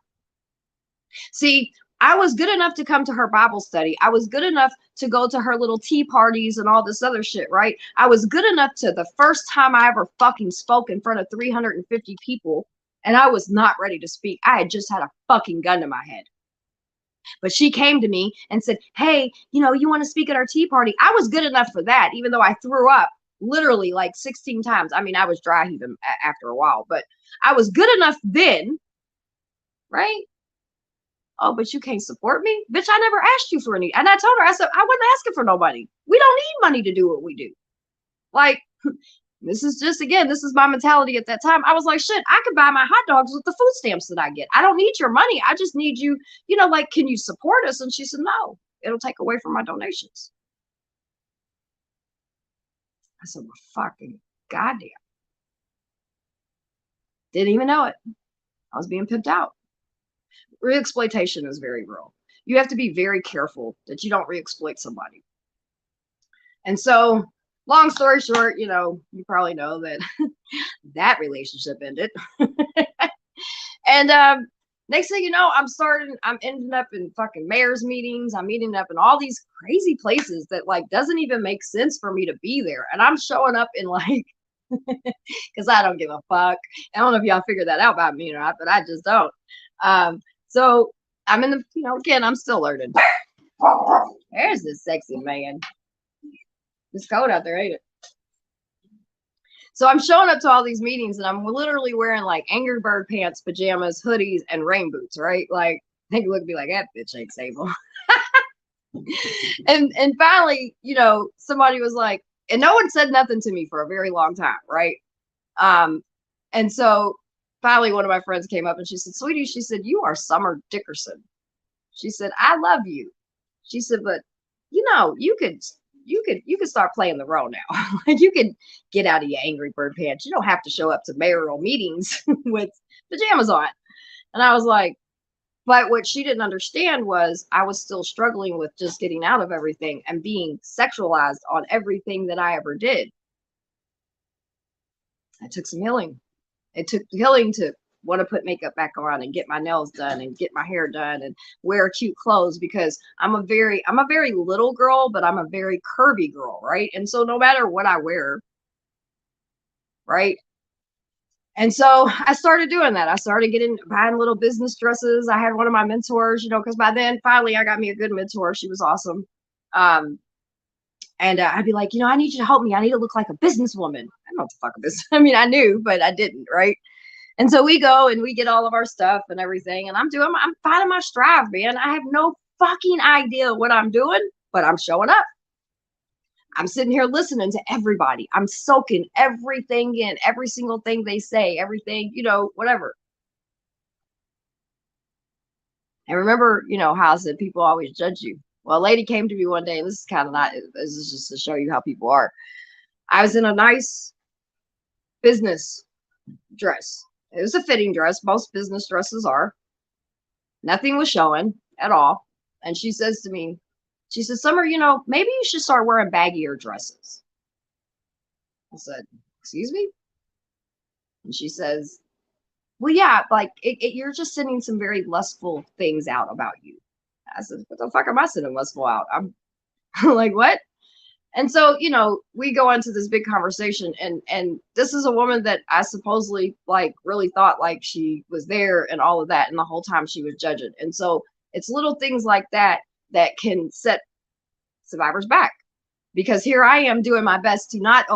See, I was good enough to come to her Bible study. I was good enough to go to her little tea parties and all this other shit, right? I was good enough to the first time I ever fucking spoke in front of 350 people, and I was not ready to speak. I had just had a fucking gun to my head. But she came to me and said, hey, you want to speak at our tea party? I was good enough for that, even though I threw up literally like 16 times. I mean, I was dry heaving after a while, but I was good enough then, right? Oh, but you can't support me? Bitch, I never asked you for any. And I told her, I said, I wasn't asking for nobody. We don't need money to do what we do. Like, this is my mentality at that time. I was like, shit, I could buy my hot dogs with the food stamps that I get. I don't need your money. I just need you, like, can you support us? And she said, no, it'll take away from my donations. I said, well, fucking goddamn. Didn't even know it. I was being pimped out. Reexploitation is very real. You have to be very careful that you don't reexploit somebody. And so, long story short, you probably know that that relationship ended. And next thing you know, I'm ending up in fucking mayor's meetings. I'm ending up in all these crazy places that like doesn't even make sense for me to be there. And I'm showing up in like, because I don't give a fuck. I don't know if y'all figured that out about me or not, but I just don't. So I'm in the, again, I'm still learning. There's this sexy man. It's cold out there, ain't it? So I'm showing up to all these meetings and I'm literally wearing like Angry Bird pants, pajamas, hoodies, and rain boots, right? Like they look at me like, that bitch ain't stable. and finally, somebody was like, and no one said nothing to me for a very long time, right? And so finally one of my friends came up and she said, sweetie, she said, you are Summer Dickerson. She said, I love you. She said, but you could start playing the role now. Like you could get out of your Angry Bird pants. You don't have to show up to mayoral meetings with pajamas on. And I was like, but what she didn't understand was I was still struggling with just getting out of everything and being sexualized on everything that I ever did. I took some healing. It took healing to want to put makeup back on and get my nails done and get my hair done and wear cute clothes, because I'm a very little girl, but I'm a very curvy girl, right? And so no matter what I wear, right? And so I started doing that. I started buying little business dresses. I had one of my mentors, because by then finally I got me a good mentor. She was awesome. And I'd be like, I need you to help me. I need to look like a businesswoman. I don't know what the fuck a business. I mean, I knew, but I didn't, right? And so we go and we get all of our stuff and everything. And I'm finding my stride, man. I have no fucking idea what I'm doing, but I'm showing up. I'm sitting here listening to everybody. I'm soaking everything in, every single thing they say, everything, whatever. And remember, how I said people always judge you. Well, a lady came to me one day, and this is kind of not, this is just to show you how people are. I was in a nice business dress. It was a fitting dress. Most business dresses are. Nothing was showing at all. And she says to me, she says, Summer, maybe you should start wearing baggier dresses. I said, excuse me? And she says, well, yeah, like you're just sending some very lustful things out about you. I said, what the fuck am I sending lustful out? I'm like, what? And so, we go into this big conversation, and this is a woman that I supposedly like really thought like she was there and all of that, and the whole time she was judging. And so it's little things like that that can set survivors back, because here I am doing my best to not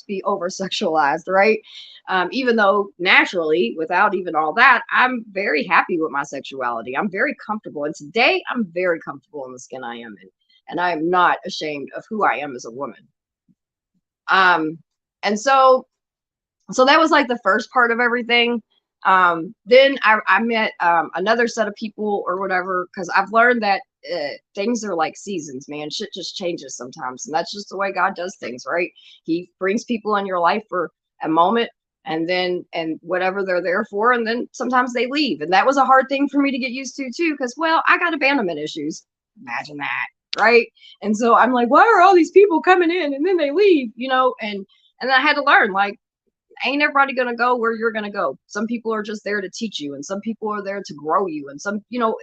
be over sexualized, right? Even though naturally, without even all that, I'm very happy with my sexuality. I'm very comfortable, and today I'm very comfortable in the skin I am in. And I am not ashamed of who I am as a woman. And so that was like the first part of everything. Then I met another set of people or whatever, because I've learned that things are like seasons, man. Shit just changes sometimes. And that's just the way God does things, right? He brings people in your life for a moment, and whatever they're there for, and then sometimes they leave. And that was a hard thing for me to get used to too, because, well, I got abandonment issues. Imagine that. Right. And so I'm like, why are all these people coming in and then they leave, and I had to learn, like, ain't everybody going to go where you're going to go. Some people are just there to teach you, and some people are there to grow you. And some,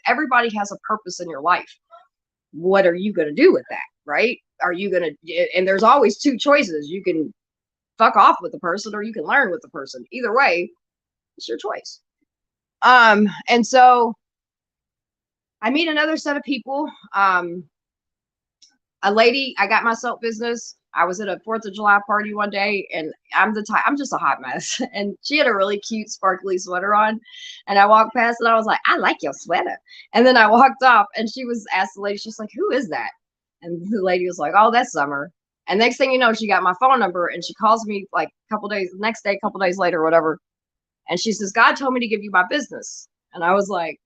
everybody has a purpose in your life. What are you going to do with that? Right. Are you going to, and there's always two choices. You can fuck off with the person, or you can learn with the person. Either way, it's your choice. And so I meet another set of people. A lady, I got my soap business. I was at a 4th of July party one day, and I'm just a hot mess. And she had a really cute, sparkly sweater on. And I walked past and I was like, I like your sweater. And then I walked off, and she was asked the lady, she's like, who is that? And the lady was like, oh, that's Summer. And next thing you know, she got my phone number, and she calls me like a couple days later, whatever. And she says, God told me to give you my business. And I was like,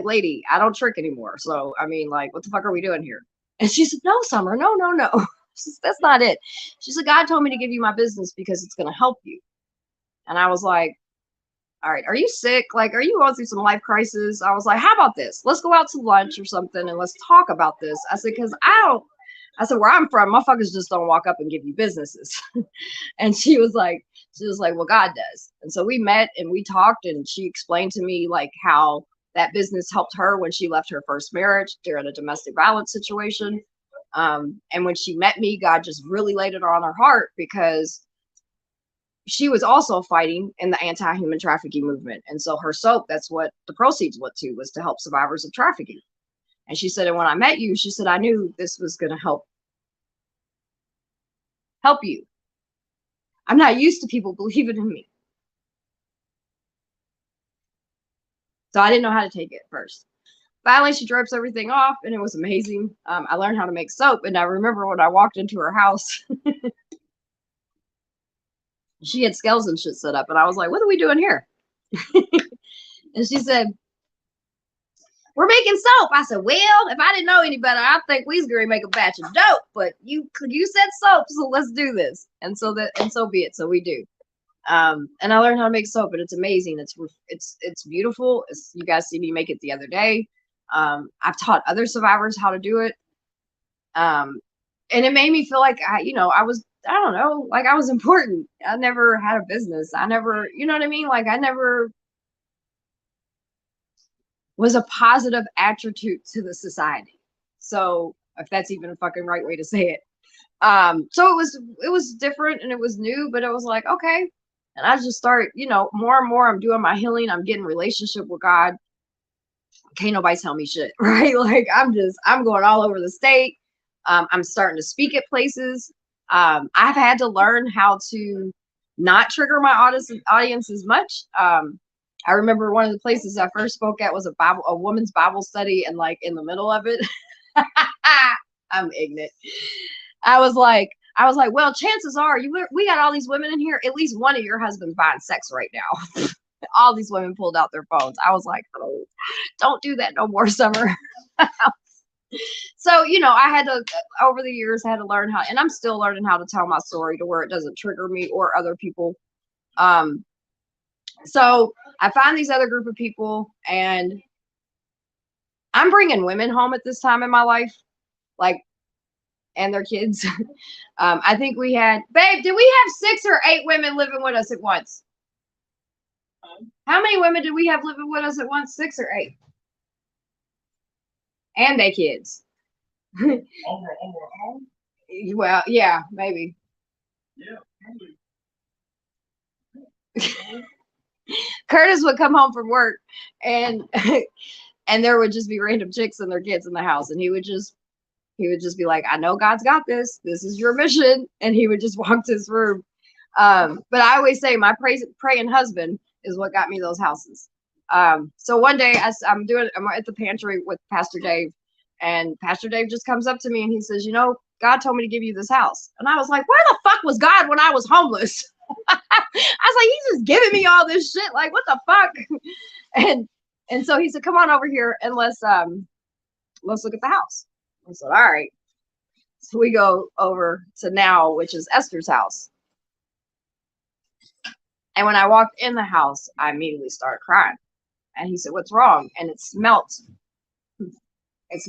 lady, I don't trick anymore. So, I mean, like, what the fuck are we doing here? And she said, no, Summer, no. She said, that's not it. She said, God told me to give you my business because it's going to help you. And I was like, all right, are you sick? Like, are you going through some life crisis? I was like, how about this? Let's go out to lunch or something and let's talk about this. I said, because where I'm from, motherfuckers just don't walk up and give you businesses. And she was like, well, God does. And so we met and we talked, and she explained to me like how that business helped her when she left her first marriage during a domestic violence situation. And when she met me, God just really laid it on her heart, because she was also fighting in the anti-human trafficking movement. And so her soap, that's what the proceeds went to, was to help survivors of trafficking. And she said, and when I met you, she said, I knew this was going to help you. I'm not used to people believing in me. So I didn't know how to take it first. Finally, she drips everything off, and it was amazing. I learned how to make soap, and I remember when I walked into her house, she had scales and shit set up, and I was like, what are we doing here? And she said, we're making soap. I said, well, if I didn't know any better, I think we was going to make a batch of dope, but you said soap, so let's do this. And so be it. So we do. And I learned how to make soap, and it's amazing. It's beautiful. You guys see me make it the other day. I've taught other survivors how to do it. And it made me feel like I don't know, like I was important. I never had a business. I never, you know what I mean? Like I never was a positive attribute to the society. So if that's even a fucking right way to say it. So it was different and it was new, but it was like, okay. And I just started, more and more I'm doing my healing. I'm getting relationship with God. Can't nobody tell me shit, right? Like I'm going all over the state. I'm starting to speak at places. I've had to learn how to not trigger my audience as much. I remember one of the places I first spoke at was a woman's Bible study, and like in the middle of it, I'm ignorant. I was like, well, chances are we got all these women in here. At least one of your husbands buying sex right now. All these women pulled out their phones. I was like, oh, don't do that no more, Summer. So, I had to, over the years, I had to learn how, and I'm still learning how to tell my story to where it doesn't trigger me or other people. So I find these other group of people, and I'm bringing women home at this time in my life, like, and their kids. I think we had, babe, did we have 6 or 8 women living with us at once? How many women did we have living with us at once? 6 or 8? And their kids. Well, yeah, maybe. Yeah. Curtis would come home from work, and and there would just be random chicks and their kids in the house, and he would just be like, I know God's got this. This is your mission. And he would just walk to his room. But I always say my praying husband is what got me those houses. So one day I'm at the pantry with Pastor Dave, and Pastor Dave just comes up to me and he says, God told me to give you this house. And I was like, where the fuck was God when I was homeless? I was like, he's just giving me all this shit. Like, what the fuck? And so he said, come on over here and let's look at the house. I said, all right. So we go over to now, which is Esther's house. And when I walked in the house, I immediately started crying. And he said, what's wrong? And it smelled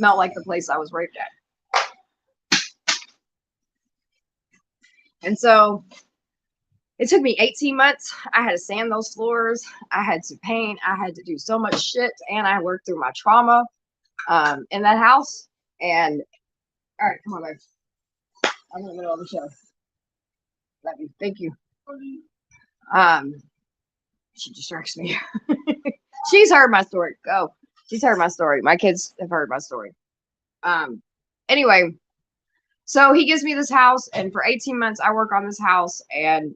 like the place I was raped at. And so it took me 18 months. I had to sand those floors. I had to paint. I had to do so much shit. And I worked through my trauma in that house. And all right, come on, babe. I'm in the middle of the show. Love you. Thank you. She distracts me. She's heard my story. Go. She's heard my story. My kids have heard my story. Anyway, so he gives me this house, and for 18 months I work on this house, and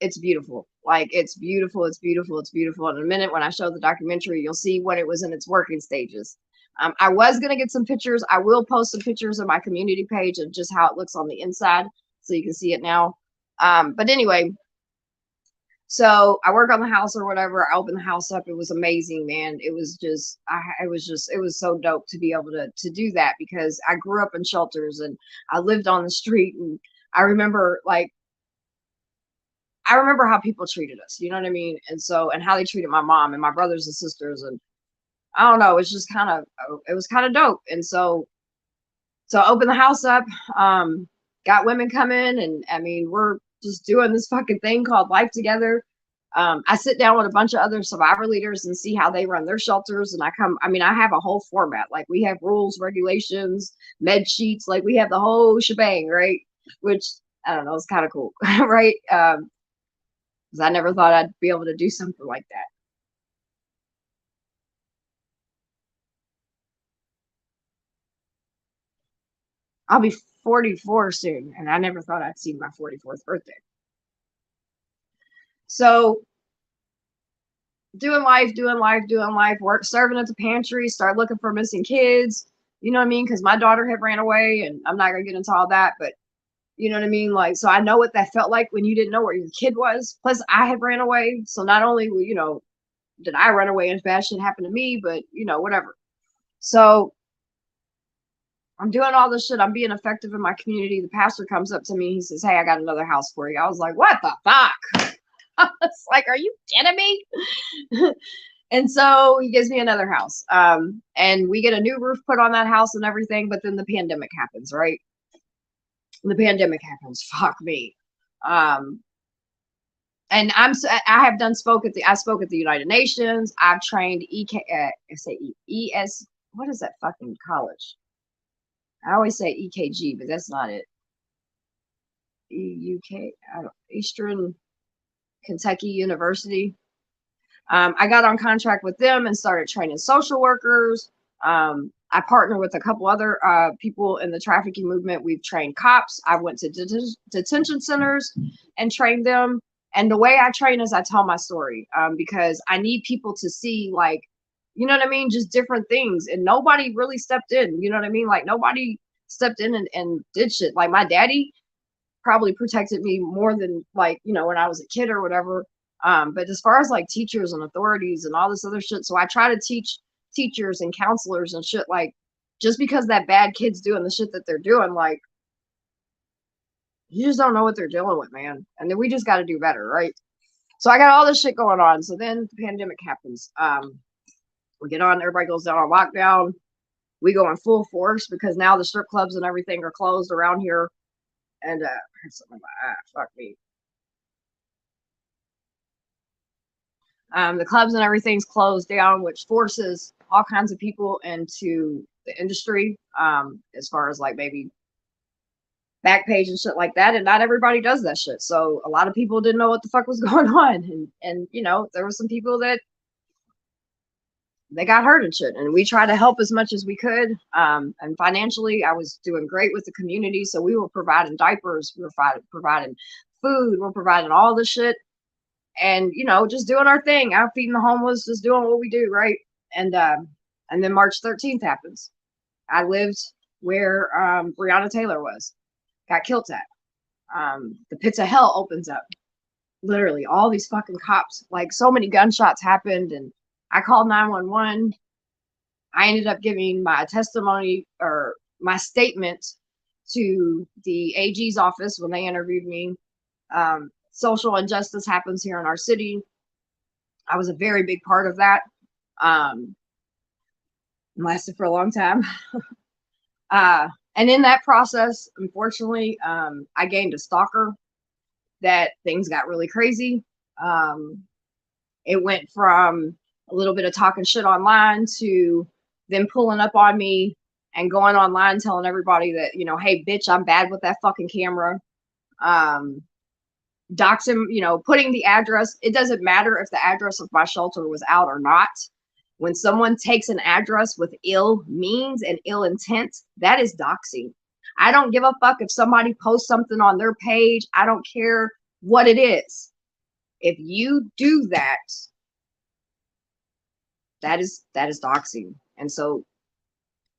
it's beautiful. Like, it's beautiful. It's beautiful. It's beautiful. In a minute, when I show the documentary, you'll see when it was in its working stages. I was going to get some pictures. I will post some pictures on my community page of just how it looks on the inside, so you can see it now. But anyway, so I work on the house or whatever. I opened the house up. It was amazing, man. It was just, it was so dope to be able to do that, because I grew up in shelters and I lived on the street, and I remember how people treated us, you know what I mean? And so, and how they treated my mom and my brothers and sisters. And I don't know, it's just it was kind of dope. And so I opened the house up, got women coming, and I mean, we're just doing this fucking thing called life together. I sit down with a bunch of other survivor leaders and see how they run their shelters. And I have a whole format. Like, we have rules, regulations, med sheets, like we have the whole shebang, right? Which, I don't know, it's kind of cool, right? Because I never thought I'd be able to do something like that. I'll be 44 soon, and I never thought I'd see my 44th birthday. So doing life, work, serving at the pantry, start looking for missing kids, you know what I mean? Because my daughter had ran away, and I'm not going to get into all that, but you know what I mean? Like, so I know what that felt like when you didn't know where your kid was. Plus, I had ran away. So not only, did I run away and bad shit happened to me, but, whatever. So I'm doing all this shit. I'm being effective in my community. The pastor comes up to me. He says, hey, I got another house for you. I was like, what the fuck? I was like, are you kidding me? And so he gives me another house. And we get a new roof put on that house and everything. But then the pandemic happens, right? The pandemic happens. Fuck me. And I spoke at the United Nations. I've trained what is that fucking college? I always say EKG, but that's not it. Eastern Kentucky University. I got on contract with them and started training social workers. I partner with a couple other people in the trafficking movement. We've trained cops. I went to detention centers and trained them. And the way I train is I tell my story, because I need people to see, like, you know what I mean? Just different things. And nobody really stepped in. You know what I mean? Like, nobody stepped in and did shit. Like, my daddy probably protected me more than, like, you know, when I was a kid or whatever. But as far as like teachers and authorities and all this other shit, so I try to teach teachers and counselors and shit, like, just because that bad kid's doing the shit that they're doing, like, you just don't know what they're dealing with, man. And then we just got to do better, right? So I got all this shit going on. So then the pandemic happens. We get on, everybody goes down on lockdown. We go in full force because now the strip clubs and everything are closed around here. And I had something in my eye. Fuck me. The clubs and everything's closed down, which forces all kinds of people into the industry, as far as like maybe Backpage and shit like that. And not everybody does that shit. So a lot of people didn't know what the fuck was going on. And you know, there were some people that they got hurt and shit. And we tried to help as much as we could. And financially, I was doing great with the community. So we were providing diapers, we were providing food, we're providing all the shit. And, you know, just doing our thing, out feeding the homeless, just doing what we do, right? And then March 13th happens. I lived where Breonna Taylor got killed at. The pits of hell opens up. Literally, all these fucking cops, like, so many gunshots happened, and I called 911. I ended up giving my testimony or my statement to the AG's office when they interviewed me. Social injustice happens here in our city. I was a very big part of that. Lasted for a long time. And in that process, unfortunately, I gained a stalker that things got really crazy. It went from a little bit of talking shit online to them pulling up on me and going online telling everybody that, you know, hey, bitch, I'm bad with that fucking camera. Doxing, you know, putting the address. It doesn't matter if the address of my shelter was out or not. When someone takes an address with ill means and ill intent, that is doxing. I don't give a fuck if somebody posts something on their page. I don't care what it is. If you do that, that is doxing. And so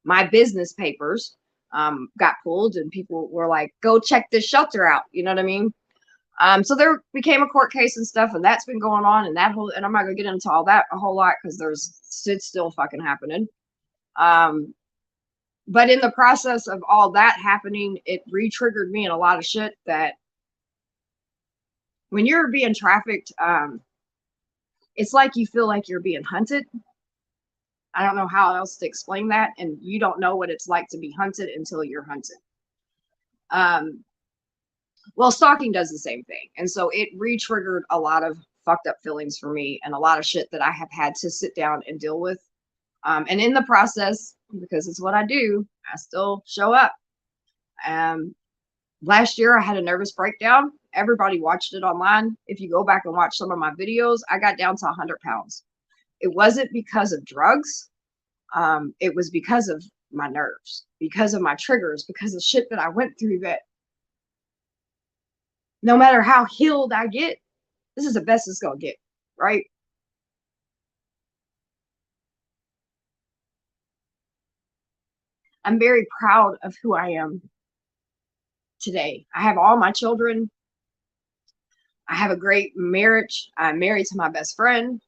my business papers got pulled, and people were like, go check this shelter out. You know what I mean? So there became a court case and stuff, and that's been going on, and and I'm not gonna get into all that a whole lot because it's still fucking happening. But in the process of all that happening, it re-triggered me in a lot of shit that when you're being trafficked, it's like you feel like you're being hunted. I don't know how else to explain that, and you don't know what it's like to be hunted until you're hunted. Well, stalking does the same thing. And so it re-triggered a lot of fucked up feelings for me and a lot of shit that I have had to sit down and deal with. And in the process, because it's what I do, I still show up. Last year, I had a nervous breakdown. Everybody watched it online. If you go back and watch some of my videos, I got down to 100 pounds. It wasn't because of drugs. It was because of my nerves, because of my triggers, because of shit that I went through that no matter how healed I get, this is the best it's gonna get, right? I'm very proud of who I am today. I have all my children. I have a great marriage. I'm married to my best friend.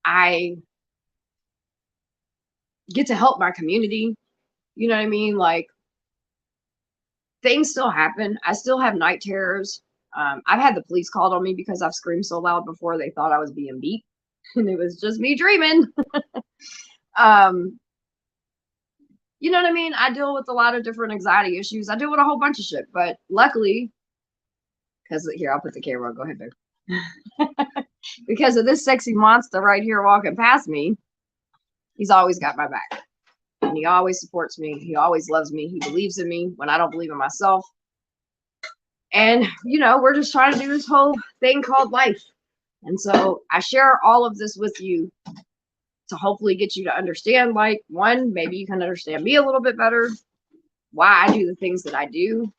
I get to help my community. You know what I mean? Like, things still happen. I still have night terrors. I've had the police called on me because I've screamed so loud before they thought I was being beat, and it was just me dreaming. You know what I mean? I deal with a lot of different anxiety issues. I deal with a whole bunch of shit, but luckily, because here, I'll put the camera on. Go ahead, babe. Because of this sexy monster right here walking past me, he's always got my back. And he always supports me. He always loves me. He believes in me when I don't believe in myself. And, you know, we're just trying to do this whole thing called life. And so I share all of this with you to hopefully get you to understand, like, one, maybe you can understand me a little bit better, why I do the things that I do.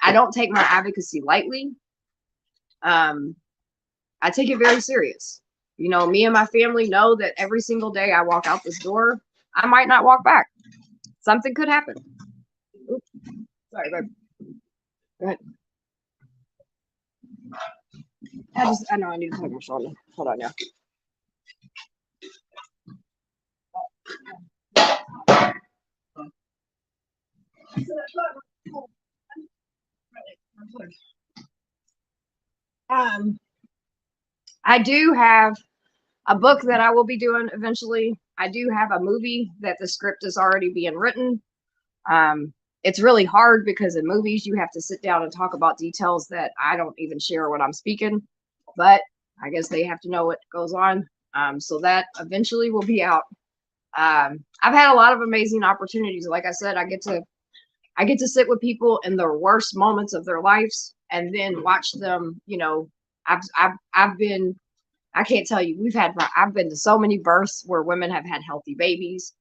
I don't take my advocacy lightly. I take it very serious. You know, me and my family know that every single day I walk out this door, I might not walk back. Something could happen. Oops. Sorry, babe. Go ahead. I know I need to plug my shoulder. Hold on now. I do have a book that I will be doing eventually. I do have a movie that the script is already being written. It's really hard because in movies you have to sit down and talk about details that I don't even share when I'm speaking, but I guess they have to know what goes on. So that eventually will be out. I've had a lot of amazing opportunities. Like I said, I get to sit with people in the worst moments of their lives and then watch them. You know, I've been, I can't tell you, I've been to so many births where women have had healthy babies.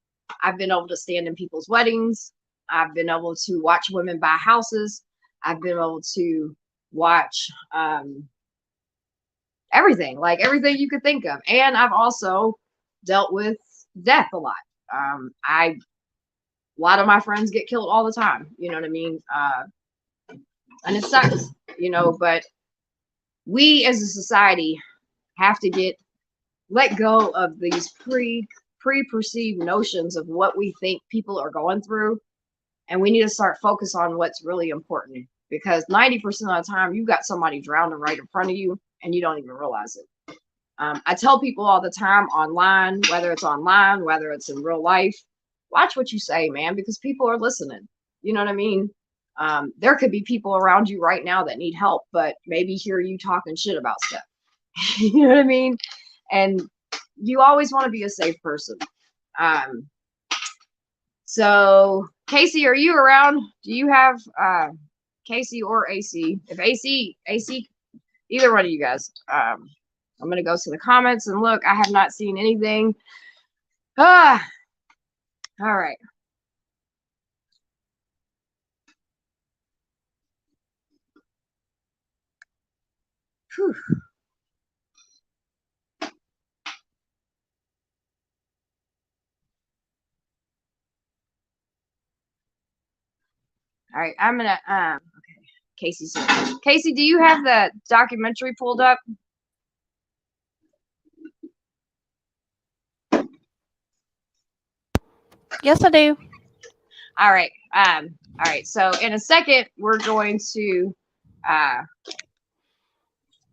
I've been able to stand in people's weddings. I've been able to watch women buy houses. I've been able to watch everything, like everything you could think of. And I've also dealt with death a lot. A lot of my friends get killed all the time. You know what I mean? And it sucks, you know, but we as a society have to let go of these pre-perceived notions of what we think people are going through. And we need to start focus on what's really important, because 90% of the time you've got somebody drowning right in front of you and you don't even realize it. I tell people all the time whether it's in real life, watch what you say, man, because people are listening. You know what I mean? There could be people around you right now that need help, but maybe hear you talking shit about stuff. You know what I mean? And you always want to be a safe person. So Casey, are you around? Do you have Casey or AC? If AC, either one of you guys. I'm gonna go to the comments and look. I have not seen anything. All right. Whew. All right, I'm gonna okay. Casey, do you have the documentary pulled up? Yes, I do. All right. All right. So in a second, we're going to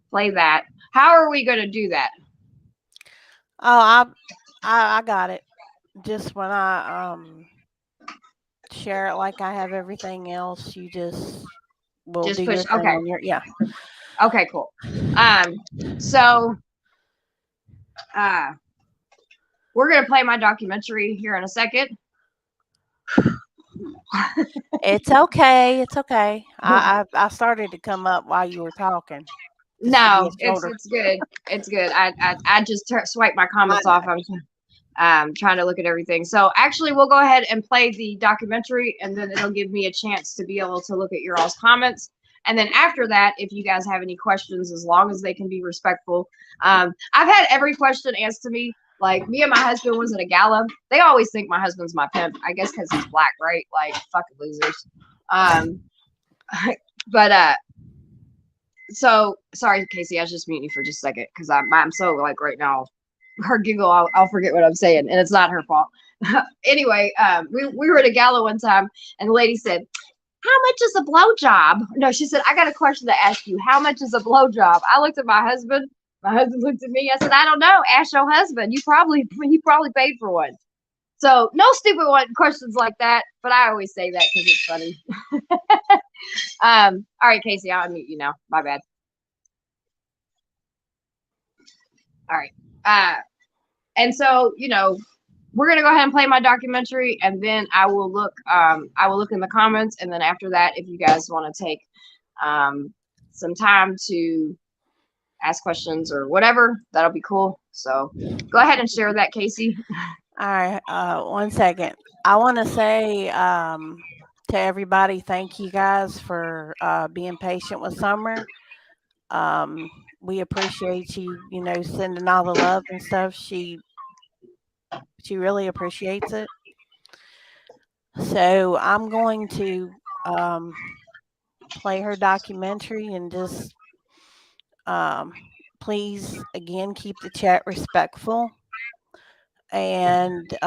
play that. How are we going to do that? Oh, I got it. Just when I share it like I have everything else, you just will Just do push. your thing Okay. on your Okay. Cool. So we're gonna play my documentary here in a second. It's okay. It's okay. I started to come up while you were talking. Just give me No, a shoulder. it's good. It's good. I just swiped my comments I off. I'm trying to look at everything. So actually, we'll go ahead and play the documentary, and then it'll give me a chance to be able to look at your all's comments. And then after that, if you guys have any questions, as long as they can be respectful, I've had every question asked to me. Like, me and my husband was at a gala. They always think my husband's my pimp. I guess because he's black, right? Like, fucking losers. But so sorry, Casey. I was just muting you for just a second because I'm so like right now. Her giggle, I'll forget what I'm saying, and it's not her fault. Anyway, we were at a gala one time, and the lady said, "How much is a blowjob?" No, she said, "I got a question to ask you. How much is a blowjob?" I looked at my husband. My husband looked at me. I said, "I don't know. Ask your husband. He probably paid for one." So no stupid questions like that. But I always say that because it's funny. All right, Casey, I'll unmute you now. My bad. All right. And so, you know, we're gonna go ahead and play my documentary, and then I will look in the comments, and then after that, if you guys want to take some time to ask questions or whatever, that'll be cool. So go ahead and share that, Casey. All right, 1 second. I want to say to everybody, thank you guys for being patient with Summer. We appreciate you, sending all the love and stuff. She really appreciates it. So I'm going to play her documentary and just please again keep the chat respectful and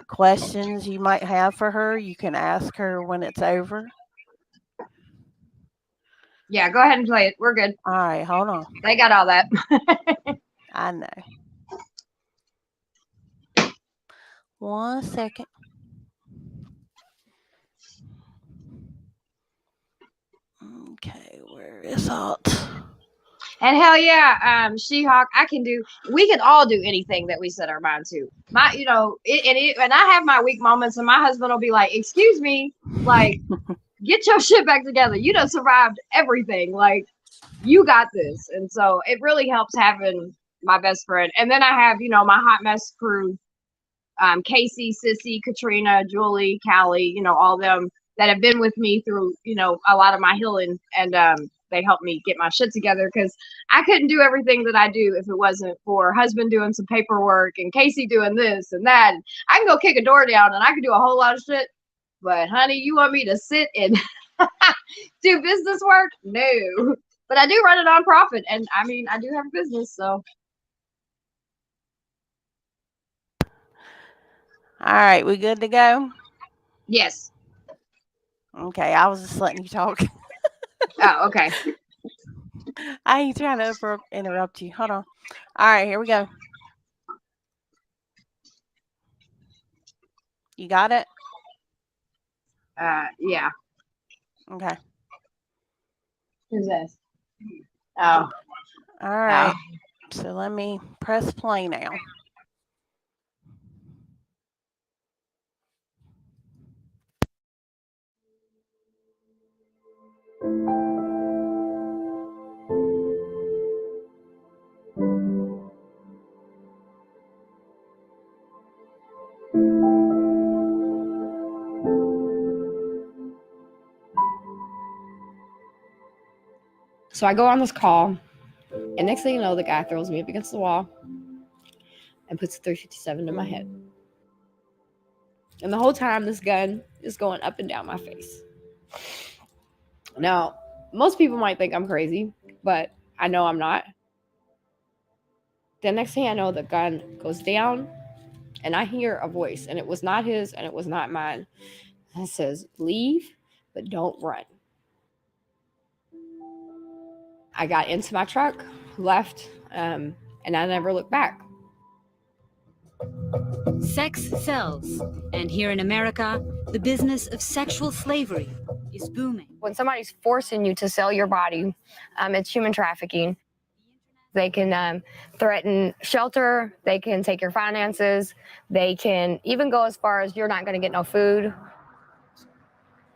questions you might have for her, you can ask her when it's over. Yeah, go ahead and play it. We're good. All right, hold on. They got all that. I know. 1 second. Okay, where is it? And hell yeah, She-Hawk, we can all do anything that we set our mind to. And I have my weak moments, and my husband will be like, excuse me, like, get your shit back together. You done survived everything. Like, you got this. And so it really helps having my best friend. And then I have, my hot mess crew, Casey, Sissy, Katrina, Julie, Callie, all them that have been with me through, a lot of my healing. And they helped me get my shit together because I couldn't do everything that I do if it wasn't for husband doing some paperwork and Casey doing this and that. I can go kick a door down and I can do a whole lot of shit. But honey, you want me to sit and do business work? No. But I do run a nonprofit, and I do have a business, so. All right, we good to go? Yes. Okay, I was just letting you talk. Oh, okay. I ain't trying to interrupt you. Hold on. All right, here we go. You got it? Yeah. Okay. Who's this? Oh. All right. So let me press play now. So I go on this call, and next thing you know, the guy throws me up against the wall and puts a 357 in my head. And the whole time, this gun is going up and down my face. Now, most people might think I'm crazy, but I know I'm not. The next thing I know, the gun goes down, and I hear a voice, and it was not his, and it was not mine. And it says, "Leave, but don't run." I got into my truck, left, and I never looked back. Sex sells, and here in America, the business of sexual slavery is booming. When somebody's forcing you to sell your body, it's human trafficking. They can threaten shelter. They can take your finances. They can even go as far as you're not going to get no food.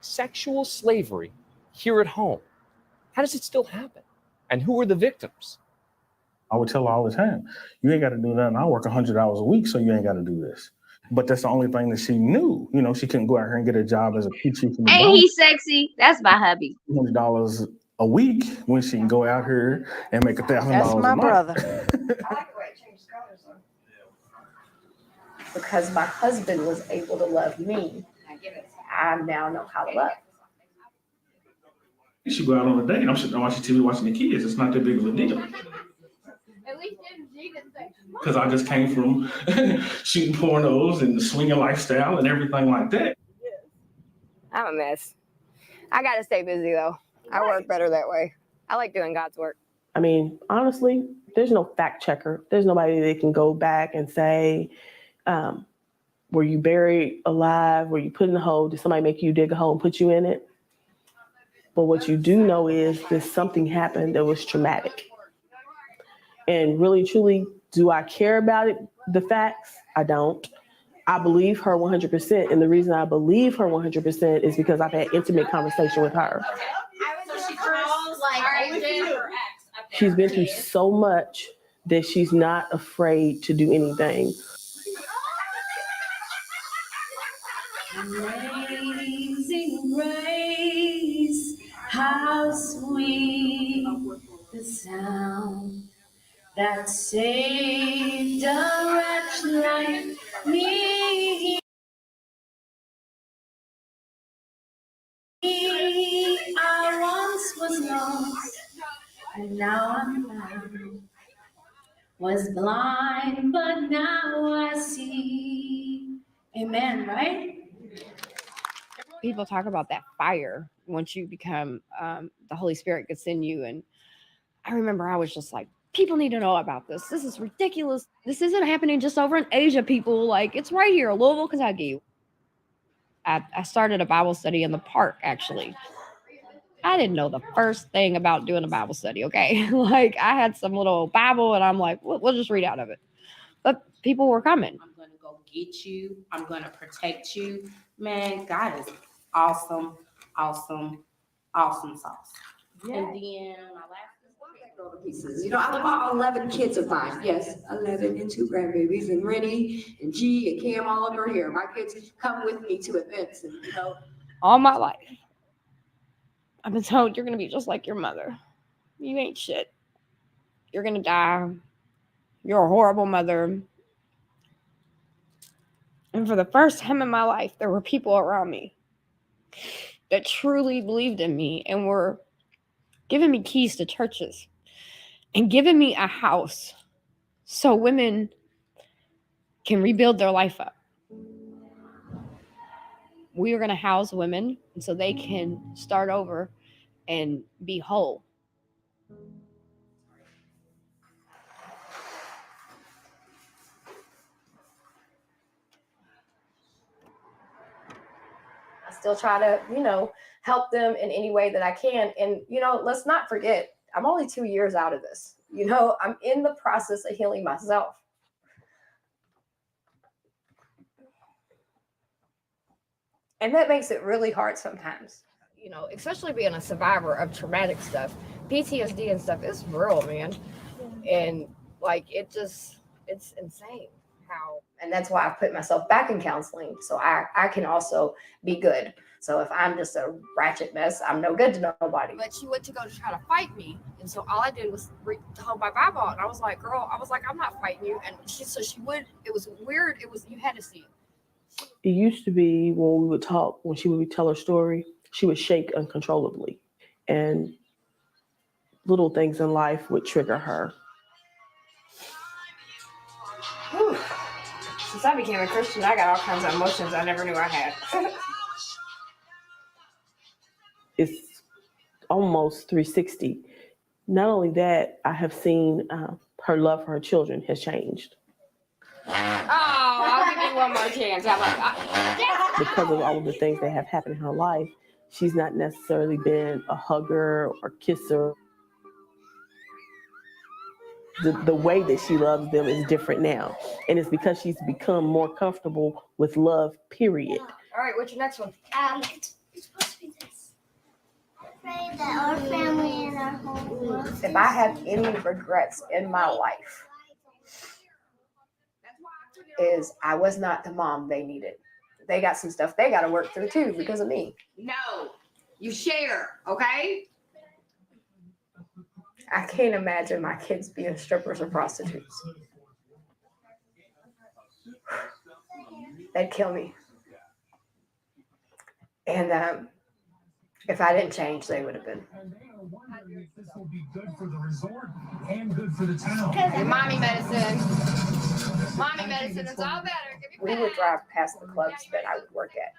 Sexual slavery here at home. How does it still happen? And who are the victims? I would tell her all the time, you ain't got to do nothing. I work 100 hours a week, so you ain't got to do this. But that's the only thing that she knew. She couldn't go out here and get a job as a PT. Ain't he sexy? That's my hubby. $100 a week when she can go out here and make $1,000 a month. That's my brother. I like the way it changed colors, though. Because my husband was able to love me, I now know how to love. She go out on a date. I'm sitting there watching TV, watching the kids. It's not that big of a deal. At least she didn't say. Because I just came from shooting pornos and the swinging lifestyle and everything like that. I'm a mess. I got to stay busy, though. I work better that way. I like doing God's work. I mean, honestly, there's no fact checker. There's nobody that can go back and say, were you buried alive? Were you put in a hole? Did somebody make you dig a hole and put you in it? But what you do know is that something happened that was traumatic. And really, truly, do I care about it? The facts? I don't. I believe her 100%. And the reason I believe her 100% is because I've had intimate conversation with her. So she calls like her ex She's been through so much that she's not afraid to do anything. Amazing grace, how sweet the sound that saved a wretch like me. I once was lost, and now I'm found. Was blind, but now I see. Amen, right? People talk about that fire once you become the Holy Spirit gets in you. And I remember I was just like, people need to know about this. This is ridiculous. This isn't happening just over in Asia, people. Like, it's right here, Louisville, Kentucky. I started a Bible study in the park, actually. I didn't know the first thing about doing a Bible study, okay? Like, I had some little Bible, and I'm like, we'll just read out of it. But people were coming. I'm going to go get you. I'm going to protect you. Man, God is awesome, awesome, awesome sauce. Yeah. And then my last pieces. You know, I love all 11 kids of mine. Yes, 11 and 2 grandbabies, and Rennie and G and Cam all over here. My kids come with me to events, and all my life, I've been told you're going to be just like your mother. You ain't shit. You're going to die. You're a horrible mother. And for the first time in my life, there were people around me that truly believed in me and were giving me keys to churches and giving me a house so women can rebuild their life up. We are going to house women so they can start over and be whole. I still try to, help them in any way that I can. And, let's not forget, I'm only 2 years out of this. I'm in the process of healing myself. And that makes it really hard sometimes, especially being a survivor of traumatic stuff. PTSD and stuff is real, man. And it's insane how, and that's why I put myself back in counseling. So I can also be good. So if I'm just a ratchet mess, I'm no good to nobody. But she went to go to try to fight me. And so all I did was hold my Bible out. And I was like, girl, I'm not fighting you. And she would, it was weird. You had to see it. It used to be when we would talk, when she would tell her story, she would shake uncontrollably. And little things in life would trigger her. Whew. Since I became a Christian, I got all kinds of emotions I never knew I had. It's almost 360. Not only that, I have seen her love for her children has changed. Oh, I'll give you one more chance. How about that? Because of all of the things that have happened in her life, she's not necessarily been a hugger or kisser. The way that she loves them is different now. And it's because she's become more comfortable with love, period. All right, what's your next one? It's supposed to be this. Pray that our family and our home. If I have any regrets in my life, is I was not the mom they needed. They got some stuff they got to work through too because of me. No, you share, okay? I can't imagine my kids being strippers or prostitutes. That'd kill me. And if I didn't change, they would have been. This will be good for the resort and good for the town. And mommy medicine. Mommy medicine is all better. We would drive past the clubs that I would work at.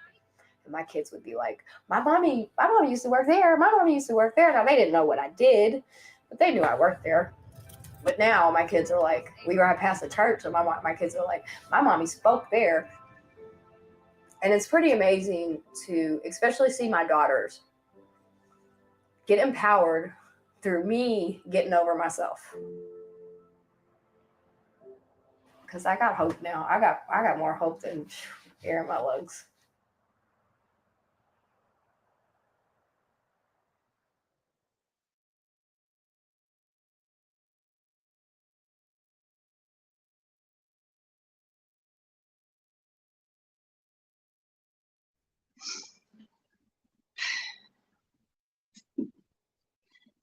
And my kids would be like, my mommy used to work there. My mommy used to work there. Now, they didn't know what I did, but they knew I worked there. But now my kids are like, we drive past the church, and my kids are like, my mommy spoke there. And it's pretty amazing to especially see my daughters get empowered through me getting over myself. Because I got hope now. I got more hope than air in my lungs.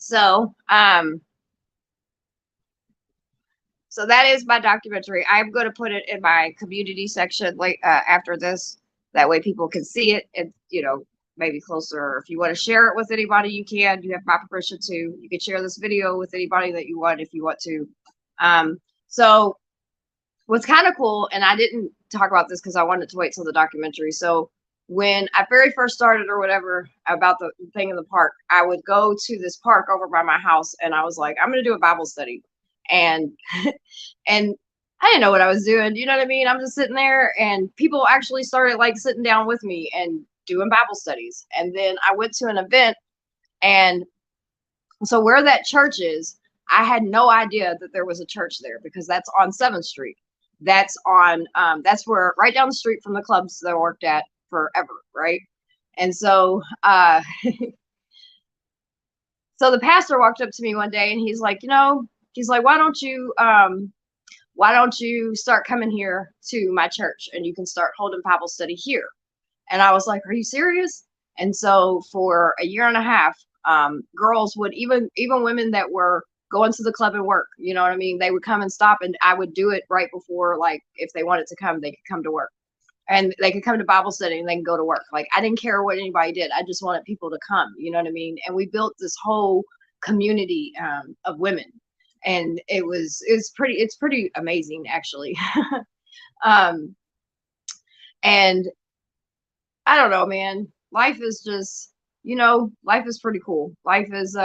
So, so that is my documentary. I'm going to put it in my community section after this. That way people can see it and, maybe closer. If you want to share it with anybody, you can. You have my permission to. You can share this video with anybody that you want if you want to. So what's kind of cool, and I didn't talk about this because I wanted to wait till the documentary. So when I very first started or whatever about the thing in the park, I would go to this park over by my house and I was like, I'm going to do a Bible study. And, and I didn't know what I was doing. You know what I mean? I'm just sitting there and people actually started like sitting down with me and doing Bible studies. And then I went to an event, and so where that church is, I had no idea that there was a church there because that's on 7th Street. That's on, that's where right down the street from the clubs that I worked at forever, right? And so, so the pastor walked up to me one day and he's like, he's like, why don't you start coming here to my church and you can start holding Bible study here? And I was like, are you serious? And so for a year and a half, girls would, even women that were going to the club and work, you know what I mean? They would come and stop, and I would do it right before, like, if they wanted to come, they could come to work. And they could come to Bible study and they can go to work. Like, I didn't care what anybody did. I just wanted people to come, you know what I mean? And we built this whole community of women. And it's pretty amazing, actually. And I don't know, man. Life is just, life is pretty cool. Life has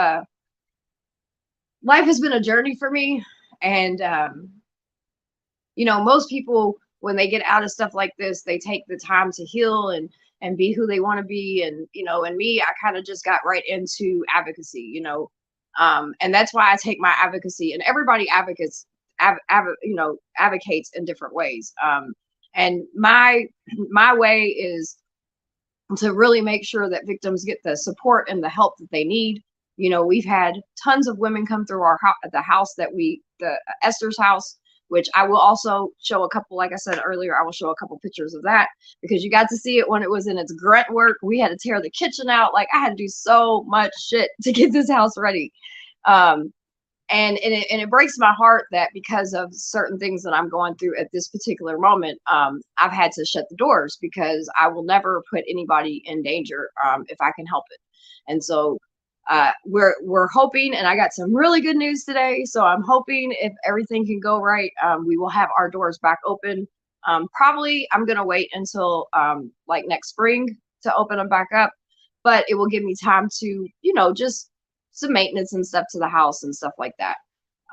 been a journey for me. And, most people, when they get out of stuff like this, they take the time to heal and be who they want to be. And, and me, I kind of just got right into advocacy, and that's why I take my advocacy, and everybody advocates in different ways. And my way is to really make sure that victims get the support and the help that they need. We've had tons of women come through the house the Esther's house, which I will also show a couple, like I said earlier, I will show a couple pictures of that because you got to see it when it was in its grunt work. We had to tear the kitchen out. Like, I had to do so much shit to get this house ready. And it breaks my heart that because of certain things that I'm going through at this particular moment, I've had to shut the doors because I will never put anybody in danger if I can help it. And so we're hoping, and I got some really good news today. So I'm hoping if everything can go right, we will have our doors back open. Probably I'm going to wait until like next spring to open them back up, but it will give me time to, just some maintenance and stuff to the house and stuff like that.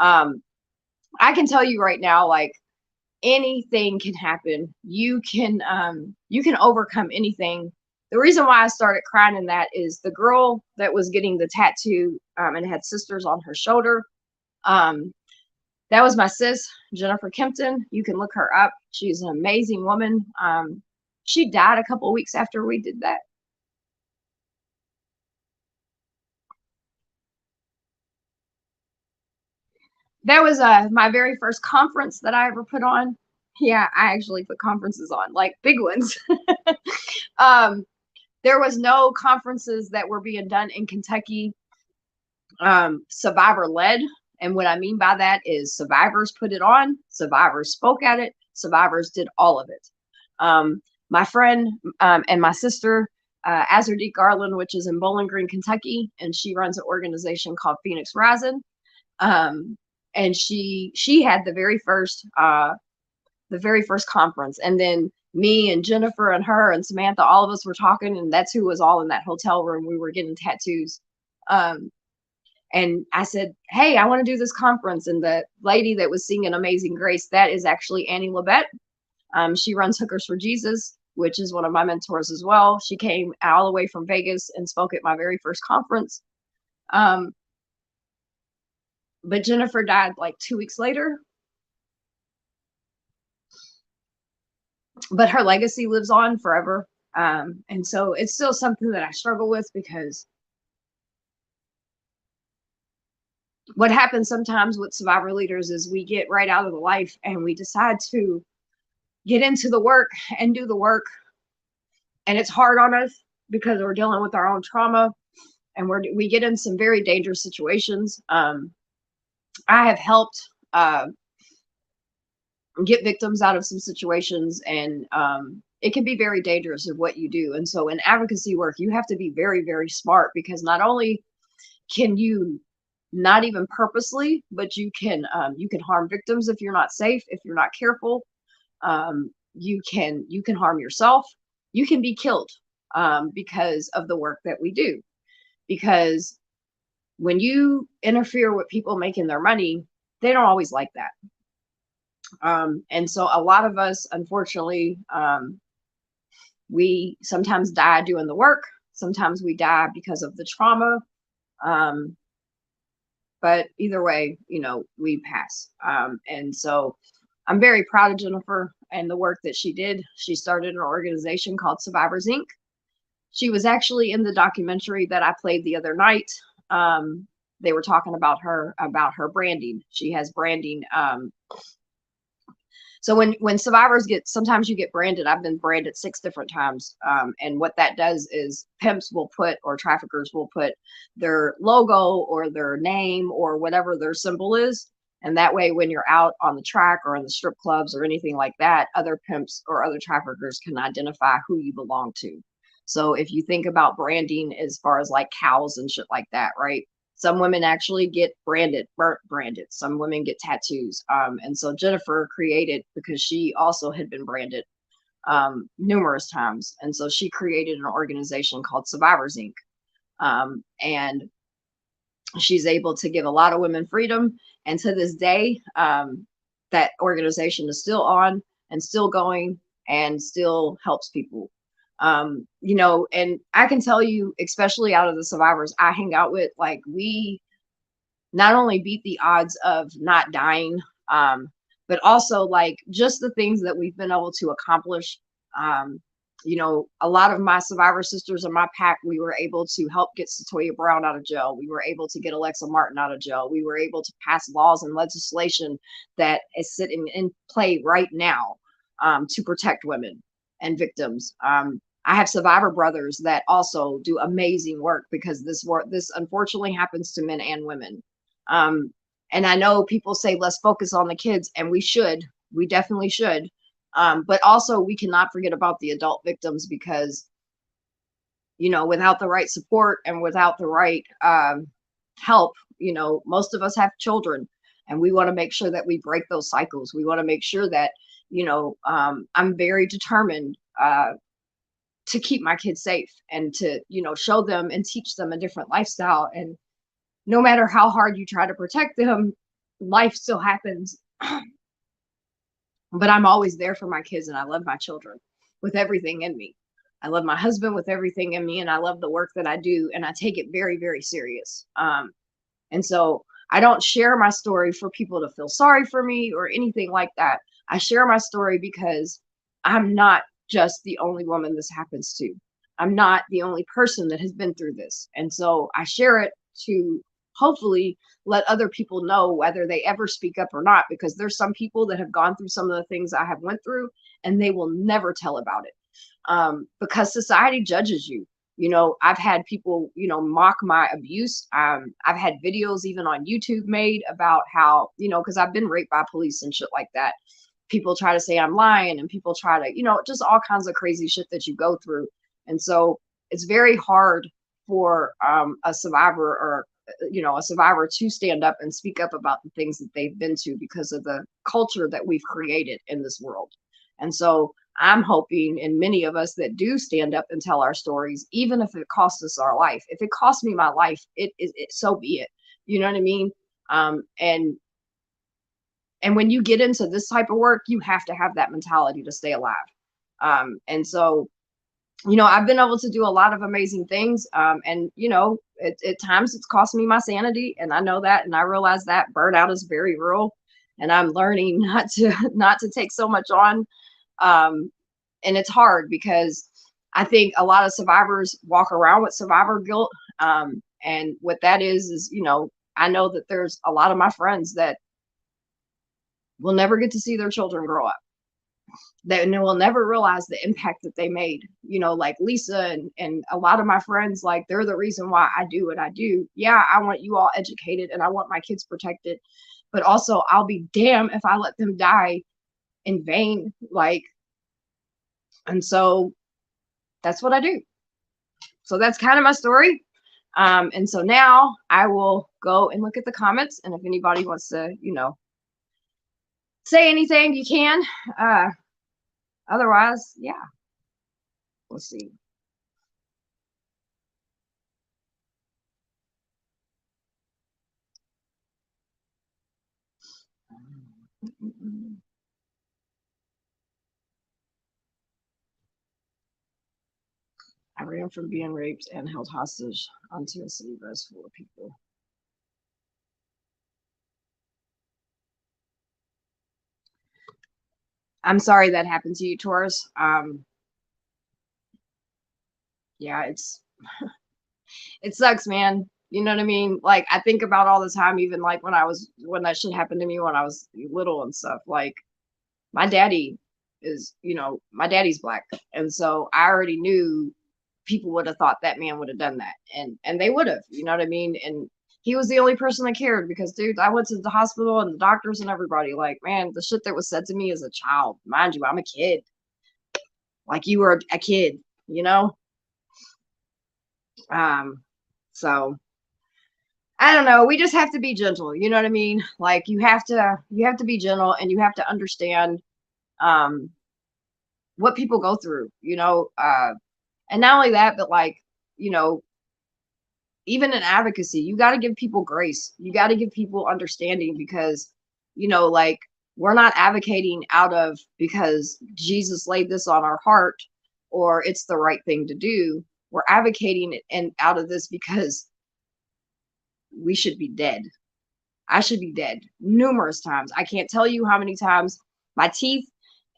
I can tell you right now, like, anything can happen. You can overcome anything. The reason why I started crying in that is the girl that was getting the tattoo and had sisters on her shoulder. That was my sis, Jennifer Kempton. You can look her up. She's an amazing woman. She died a couple of weeks after we did that. That was my very first conference that I ever put on. Yeah, I actually put conferences on, like big ones. There was no conferences that were being done in Kentucky, survivor led. And what I mean by that is survivors put it on, survivors spoke at it, survivors did all of it. My friend and my sister, Azurdeep Garland, which is in Bowling Green, Kentucky, and she runs an organization called Phoenix Rising. And she had the very first conference, and then me and Jennifer and her and Samantha, all of us were talking, and that's who was all in that hotel room. We were getting tattoos. And I said, hey, I want to do this conference. And the lady that was singing Amazing Grace, that is actually Annie Labette. She runs Hookers for Jesus, which is one of my mentors as well. She came all the way from Vegas and spoke at my very first conference. But Jennifer died like 2 weeks later. But her legacy lives on forever. And so it's still something that I struggle with, because what happens sometimes with survivor leaders is we get right out of the life and we decide to get into the work and do the work. And it's hard on us because we're dealing with our own trauma. and we get in some very dangerous situations. I have helped get victims out of some situations, and it can be very dangerous of what you do. And so in advocacy work, you have to be very, very smart, because not only can you not even purposely, but you can harm victims if you're not safe, if you're not careful. You can harm yourself. You can be killed because of the work that we do. Because when you interfere with people making their money, they don't always like that. And so a lot of us, unfortunately, we sometimes die doing the work. Sometimes we die because of the trauma. But either way, we pass. And so I'm very proud of Jennifer and the work that she did. She started an organization called Survivors Inc. She was actually in the documentary that I played the other night. They were talking about her branding. She has branding. So when survivors sometimes you get branded. I've been branded 6 different times. And what that does is pimps will put, or traffickers will put, their logo or their name or whatever their symbol is. And that way, when you're out on the track or in the strip clubs or anything like that, other pimps or other traffickers can identify who you belong to. So if you think about branding as far as like cows and shit like that, right? Some women actually get branded. Some women get tattoos. And so Jennifer created, because she also had been branded numerous times. And so she created an organization called Survivors Inc. And she's able to give a lot of women freedom. And to this day, that organization is still on and still going and still helps people. And I can tell you, especially out of the survivors I hang out with, like, we not only beat the odds of not dying, but also like just the things that we've been able to accomplish. A lot of my survivor sisters in my pack, we were able to help get Satoya Brown out of jail. We were able to get Alexa Martin out of jail. We were able to pass laws and legislation that is sitting in play right now to protect women and victims. I have survivor brothers that also do amazing work, because this unfortunately happens to men and women. And I know people say, let's focus on the kids, and we definitely should. But also we cannot forget about the adult victims, because, without the right support and without the right help, most of us have children, and we want to make sure that we break those cycles. We want to make sure that, I'm very determined to keep my kids safe and to, show them and teach them a different lifestyle. And no matter how hard you try to protect them, life still happens. But I'm always there for my kids, and I love my children with everything in me. I love my husband with everything in me, and I love the work that I do, and I take it very, very serious. And so I don't share my story for people to feel sorry for me or anything like that. I share my story because I'm not just the only woman this happens to. I'm not the only person that has been through this. And so I share it to hopefully let other people know, whether they ever speak up or not, because there's some people that have gone through some of the things I have went through, and they will never tell about it because society judges you. I've had people, mock my abuse. I've had videos even on YouTube made about how, because I've been raped by police and shit like that. People try to say I'm lying, and people try to, just all kinds of crazy shit that you go through. And so it's very hard for a survivor or a survivor to stand up and speak up about the things that they've been to, because of the culture that we've created in this world. And so I'm hoping, and many of us that do stand up and tell our stories, even if it costs us our life, if it costs me my life, it so be it. You know what I mean? And when you get into this type of work, you have to have that mentality to stay alive. And so, I've been able to do a lot of amazing things. And, at times it's cost me my sanity, and I know that, and I realize that burnout is very real, and I'm learning not to take so much on. And it's hard, because I think a lot of survivors walk around with survivor guilt. And what that is, I know that there's a lot of my friends that will never get to see their children grow up. that will never realize the impact that they made. You know, like Lisa and a lot of my friends, like they're the reason why I do what I do. Yeah, I want you all educated and I want my kids protected, but also I'll be damned if I let them die in vain. Like, and so that's what I do. So that's kind of my story. And so now I will go and look at the comments, and if anybody wants to, you know, say anything, you can. Otherwise, yeah, we'll see. I ran from being raped and held hostage onto a city bus full of people. I'm sorry that happened to you, Taurus. Yeah, it sucks, man. You know what I mean? Like, I think about all the time, even like when that shit happened to me when I was little and stuff. Like, my daddy is, you know, my daddy's black. And so I already knew people would have thought that man would have done that. And they would have, you know what I mean? And he was the only person that cared because, dude, I went to the hospital and the doctors and everybody. Like, man, the shit that was said to me as a child, mind you, I'm a kid. Like, you were a kid, you know? So I don't know. We just have to be gentle. You know what I mean? Like, you have to be gentle, and you have to understand what people go through, you know? And not only that, but like, you know, even in advocacy, you got to give people grace. You got to give people understanding because, you know, like, we're not advocating out of because Jesus laid this on our heart or it's the right thing to do. We're advocating it and out of this because we should be dead. I should be dead numerous times. I can't tell you how many times my teeth,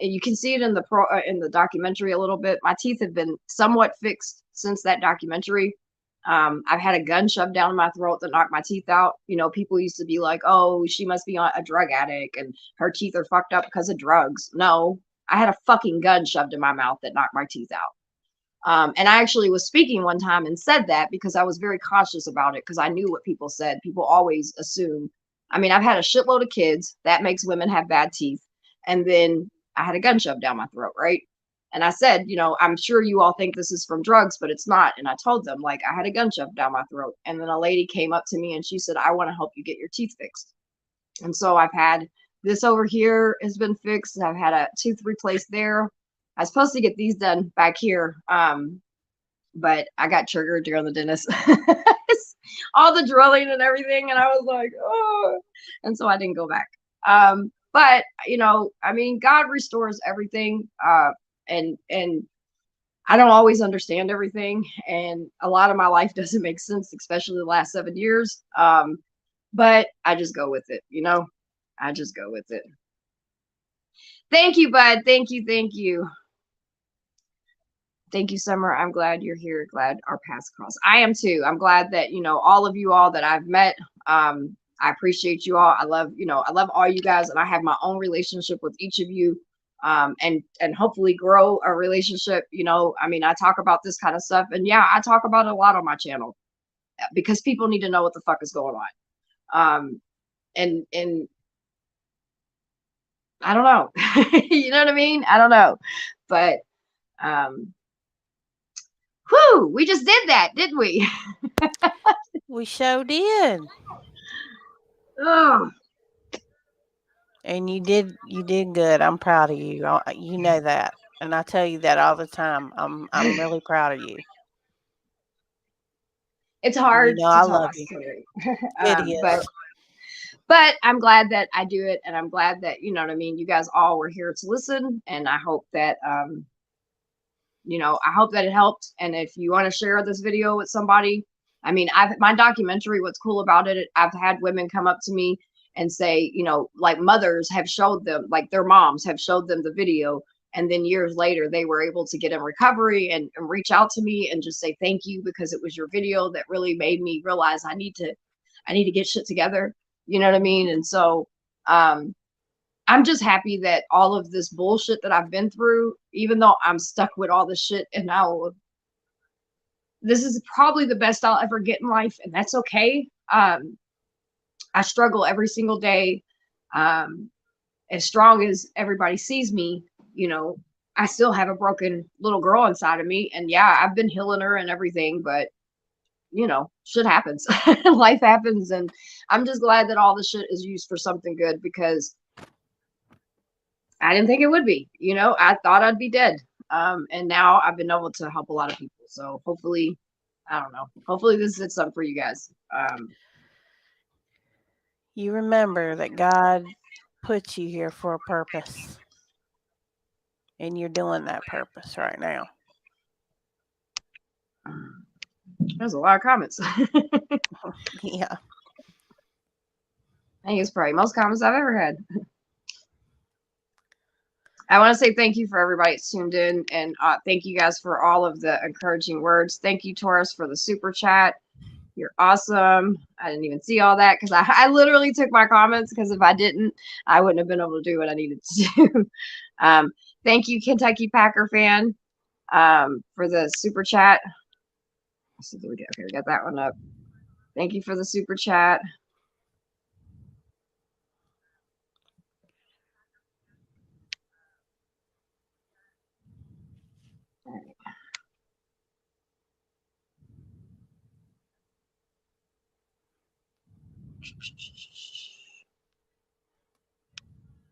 and you can see it in the documentary a little bit. My teeth have been somewhat fixed since that documentary. I've had a gun shoved down my throat that knocked my teeth out. You know, people used to be like, "Oh, she must be a drug addict and her teeth are fucked up because of drugs." No, I had a fucking gun shoved in my mouth that knocked my teeth out. And I actually was speaking one time and said that because I was very cautious about it because I knew what people said. People always assume. I mean, I've had a shitload of kids. That makes women have bad teeth. And then I had a gun shoved down my throat, right? And I said, you know, I'm sure you all think this is from drugs, but it's not. And I told them, like, I had a gun shoved down my throat. And then a lady came up to me and she said, I want to help you get your teeth fixed. And so I've had this over here has been fixed. I've had a tooth replaced there. I was supposed to get these done back here, but I got triggered during the dentist. All the drilling and everything, and I was like, oh, and so I didn't go back. But you know, I mean, God restores everything, and I don't always understand everything, and a lot of my life doesn't make sense, especially the last 7 years. But I just go with it, you know. I just go with it. Thank you, bud. Thank you. Thank you. Thank you, Summer. I'm glad you're here. Glad our paths cross. I am too. I'm glad that, you know, all of you all that I've met. I appreciate you all. I love, you know, I love all you guys, and I have my own relationship with each of you. And hopefully grow a relationship. You know, I mean, I talk about this kind of stuff, and yeah, I talk about it a lot on my channel because people need to know what the fuck is going on. And I don't know. You know what I mean? I don't know. But whew, we just did that, didn't we? We sure did. Oh. And you did good. I'm proud of you. You know that. And I tell you that all the time. I'm really proud of you. It's hard you know, to I tell love my you. story. It is. But I'm glad that I do it, and I'm glad that, you know what I mean, you guys all were here to listen, and I hope that you know, I hope that it helped. And if you want to share this video with somebody, I mean, my documentary, what's cool about it, I've had women come up to me and say, you know, like mothers have showed them, like their moms have showed them the video, and then years later they were able to get in recovery and reach out to me and just say thank you because it was your video that really made me realize I need to get shit together. You know what I mean? And so I'm just happy that all of this bullshit that I've been through, even though I'm stuck with all this shit, and this is probably the best I'll ever get in life, and that's okay. I struggle every single day. As strong as everybody sees me, you know, I still have a broken little girl inside of me. And yeah, I've been healing her and everything, but you know, shit happens. Life happens. And I'm just glad that all the shit is used for something good, because I didn't think it would be, you know, I thought I'd be dead. And now I've been able to help a lot of people. So hopefully, I don't know, hopefully this is something for you guys. You remember that God put you here for a purpose, and you're doing that purpose right now. There's a lot of comments. Yeah. I think it's probably most comments I've ever had. I want to say thank you for everybody that's tuned in, and thank you guys for all of the encouraging words. Thank you, Taurus, for the super chat. You're awesome. I didn't even see all that because I literally took my comments, because if I didn't, I wouldn't have been able to do what I needed to do. Thank you, Kentucky Packer fan, for the super chat. Let's see, okay, we got that one up. Thank you for the super chat.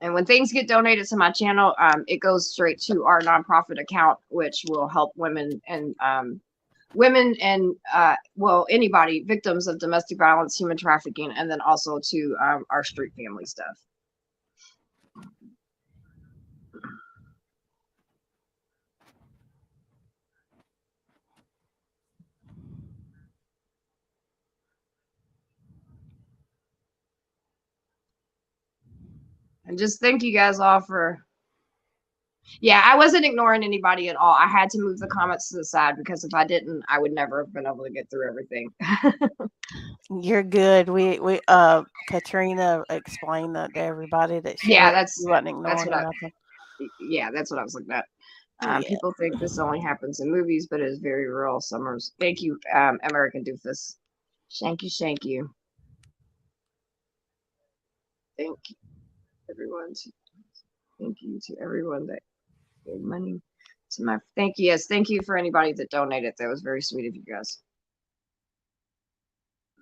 And when things get donated to my channel, it goes straight to our nonprofit account, which will help women and well, anybody victims of domestic violence, human trafficking, and then also to our street family stuff. And just thank you guys all for, yeah, I wasn't ignoring anybody at all. I had to move the comments to the side, because if I didn't, I would never have been able to get through everything. You're good. We Katrina explained that to everybody, that she wasn't ignoring nothing. Yeah, that's what I was looking at. People think this only happens in movies, but it is very real. Summers. Thank you, American Doofus. Thank you. Thank you, everyone. Thank you to everyone that gave money to my. Thank you. Yes, thank you for anybody that donated. That was very sweet of you guys.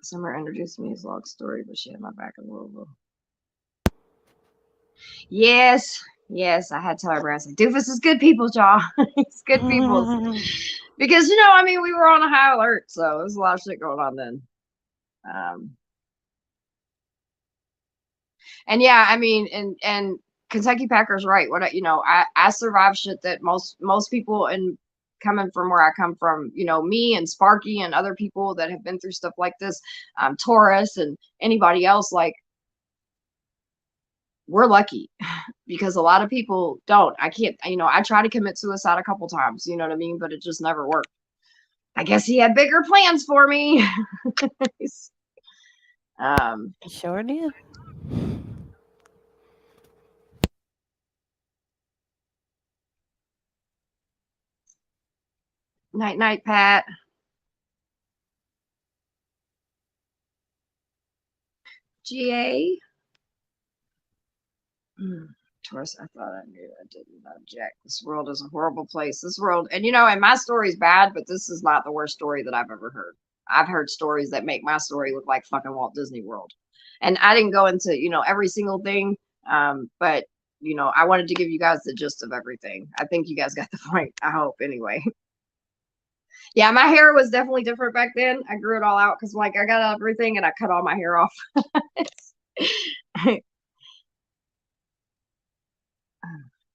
Summer introduced me as Log Story, but she had my back in Louisville. Yes, I had to tell her, I was like, Doofus is good people, y'all. It's good people. Because, you know, I mean, we were on a high alert, so there's a lot of shit going on then. And yeah, I mean, and Kentucky Packers right. What, you know, I survived shit that most people, and coming from where I come from, you know, me and Sparky and other people that have been through stuff like this, Taurus and anybody else, like, we're lucky, because a lot of people don't. I can't, you know, I tried to commit suicide a couple times, you know what I mean, but it just never worked. I guess he had bigger plans for me. Sure did. Night, Pat. GA. Taurus, I thought I knew. I didn't object. This world is a horrible place. This world, and you know, and my story's bad, but this is not the worst story that I've ever heard. I've heard stories that make my story look like fucking Walt Disney World. And I didn't go into, you know, every single thing. But you know, I wanted to give you guys the gist of everything. I think you guys got the point. I hope, anyway. Yeah, my hair was definitely different back then. I grew it all out because, like, I got everything and I cut all my hair off.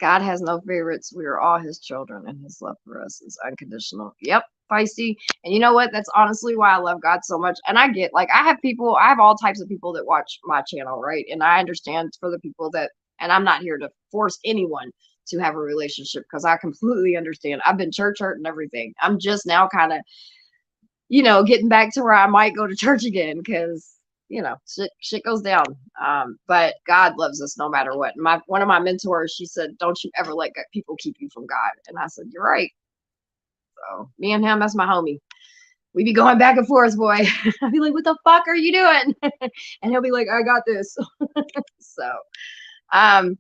God has no favorites. We are all his children, and his love for us is unconditional. Yep, feisty. And you know what? That's honestly why I love God so much. And I get, like, I have all types of people that watch my channel, right? And I understand for the people that, and I'm not here to force anyone to have a relationship, because I completely understand. I've been church hurt and everything. I'm just now kind of, you know, getting back to where I might go to church again, because you know, shit goes down. But God loves us no matter what. One of my mentors, she said, "Don't you ever let people keep you from God." And I said, "You're right." So me and him, that's my homie. We be going back and forth, boy. I'd be like, "What the fuck are you doing?" And he'll be like, "I got this." So, all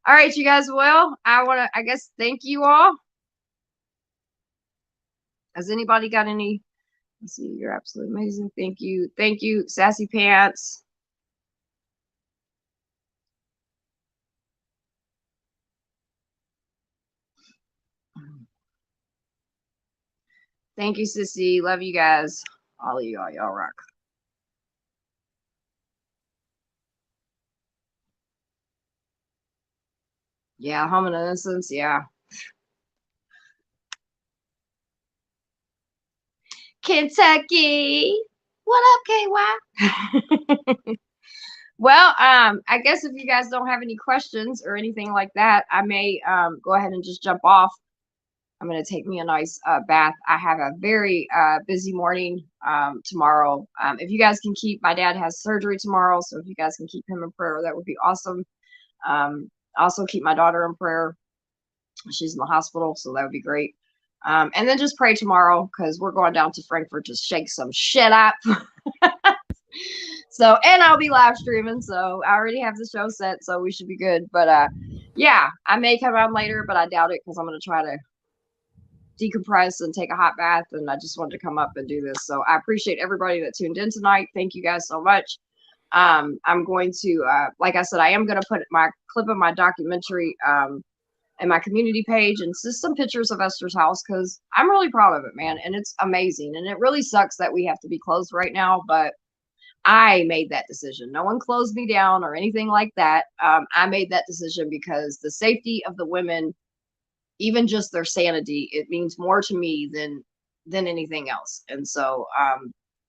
right, you guys. Well, I guess, thank you all. Has anybody got any? Let's see. You're absolutely amazing. Thank you, Sassy Pants. Thank you, Sissy. Love you guys. All of y'all. Y'all rock. Yeah, home and innocence. Yeah. Kentucky. What up, KY? Well, I guess if you guys don't have any questions or anything like that, I may go ahead and just jump off. I'm going to take me a nice bath. I have a very busy morning tomorrow. If you guys can keep, my dad has surgery tomorrow, so if you guys can keep him in prayer, that would be awesome. Also keep my daughter in prayer. She's in the hospital, so that would be great. And then just pray tomorrow, because we're going down to Frankfurt to shake some shit up. So, and I'll be live streaming, so I already have the show set, so we should be good. But yeah, I may come on later, but I doubt it, because I'm going to try to decompress and take a hot bath, and I just wanted to come up and do this. So I appreciate everybody that tuned in tonight. Thank you guys so much. I'm going to, like I said, I am going to put my clip of my documentary in my community page, and just some pictures of Esther's house, because I'm really proud of it, man, and it's amazing. And it really sucks that we have to be closed right now, but I made that decision. No one closed me down or anything like that. I made that decision because the safety of the women, even just their sanity, it means more to me than anything else. And so,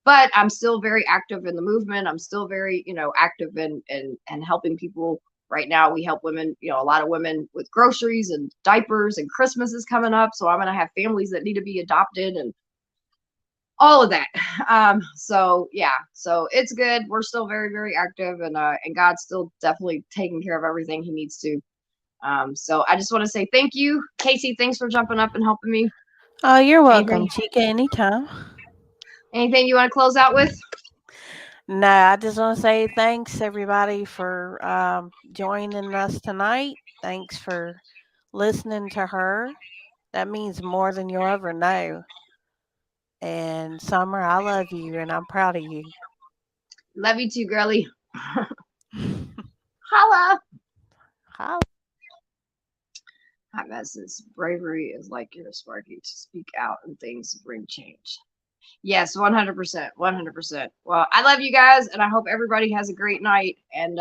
but I'm still very active in the movement. I'm still very, active in helping people. Right now, we help women, a lot of women with groceries and diapers, and Christmas is coming up. So I'm going to have families that need to be adopted and all of that. So yeah, so it's good. We're still very, very active, and God's still definitely taking care of everything he needs to. So I just want to say thank you, Casey. Thanks for jumping up and helping me. Oh, you're welcome, Chica, anytime. Anything you want to close out with? No, I just want to say thanks, everybody, for joining us tonight. Thanks for listening to her. That means more than you'll ever know. And Summer, I love you, and I'm proud of you. Love you too, girly. Holla. Holla. Hot messes. Bravery is like you're Sparky, to speak out and things bring change. Yes, 100%. 100%. Well, I love you guys, and I hope everybody has a great night. And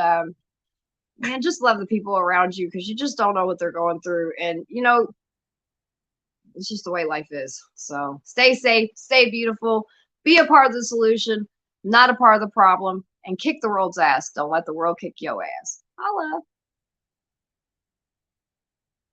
man, just love the people around you, because you just don't know what they're going through. And it's just the way life is. So stay safe, stay beautiful, be a part of the solution, not a part of the problem, and kick the world's ass. Don't let the world kick your ass. Holla.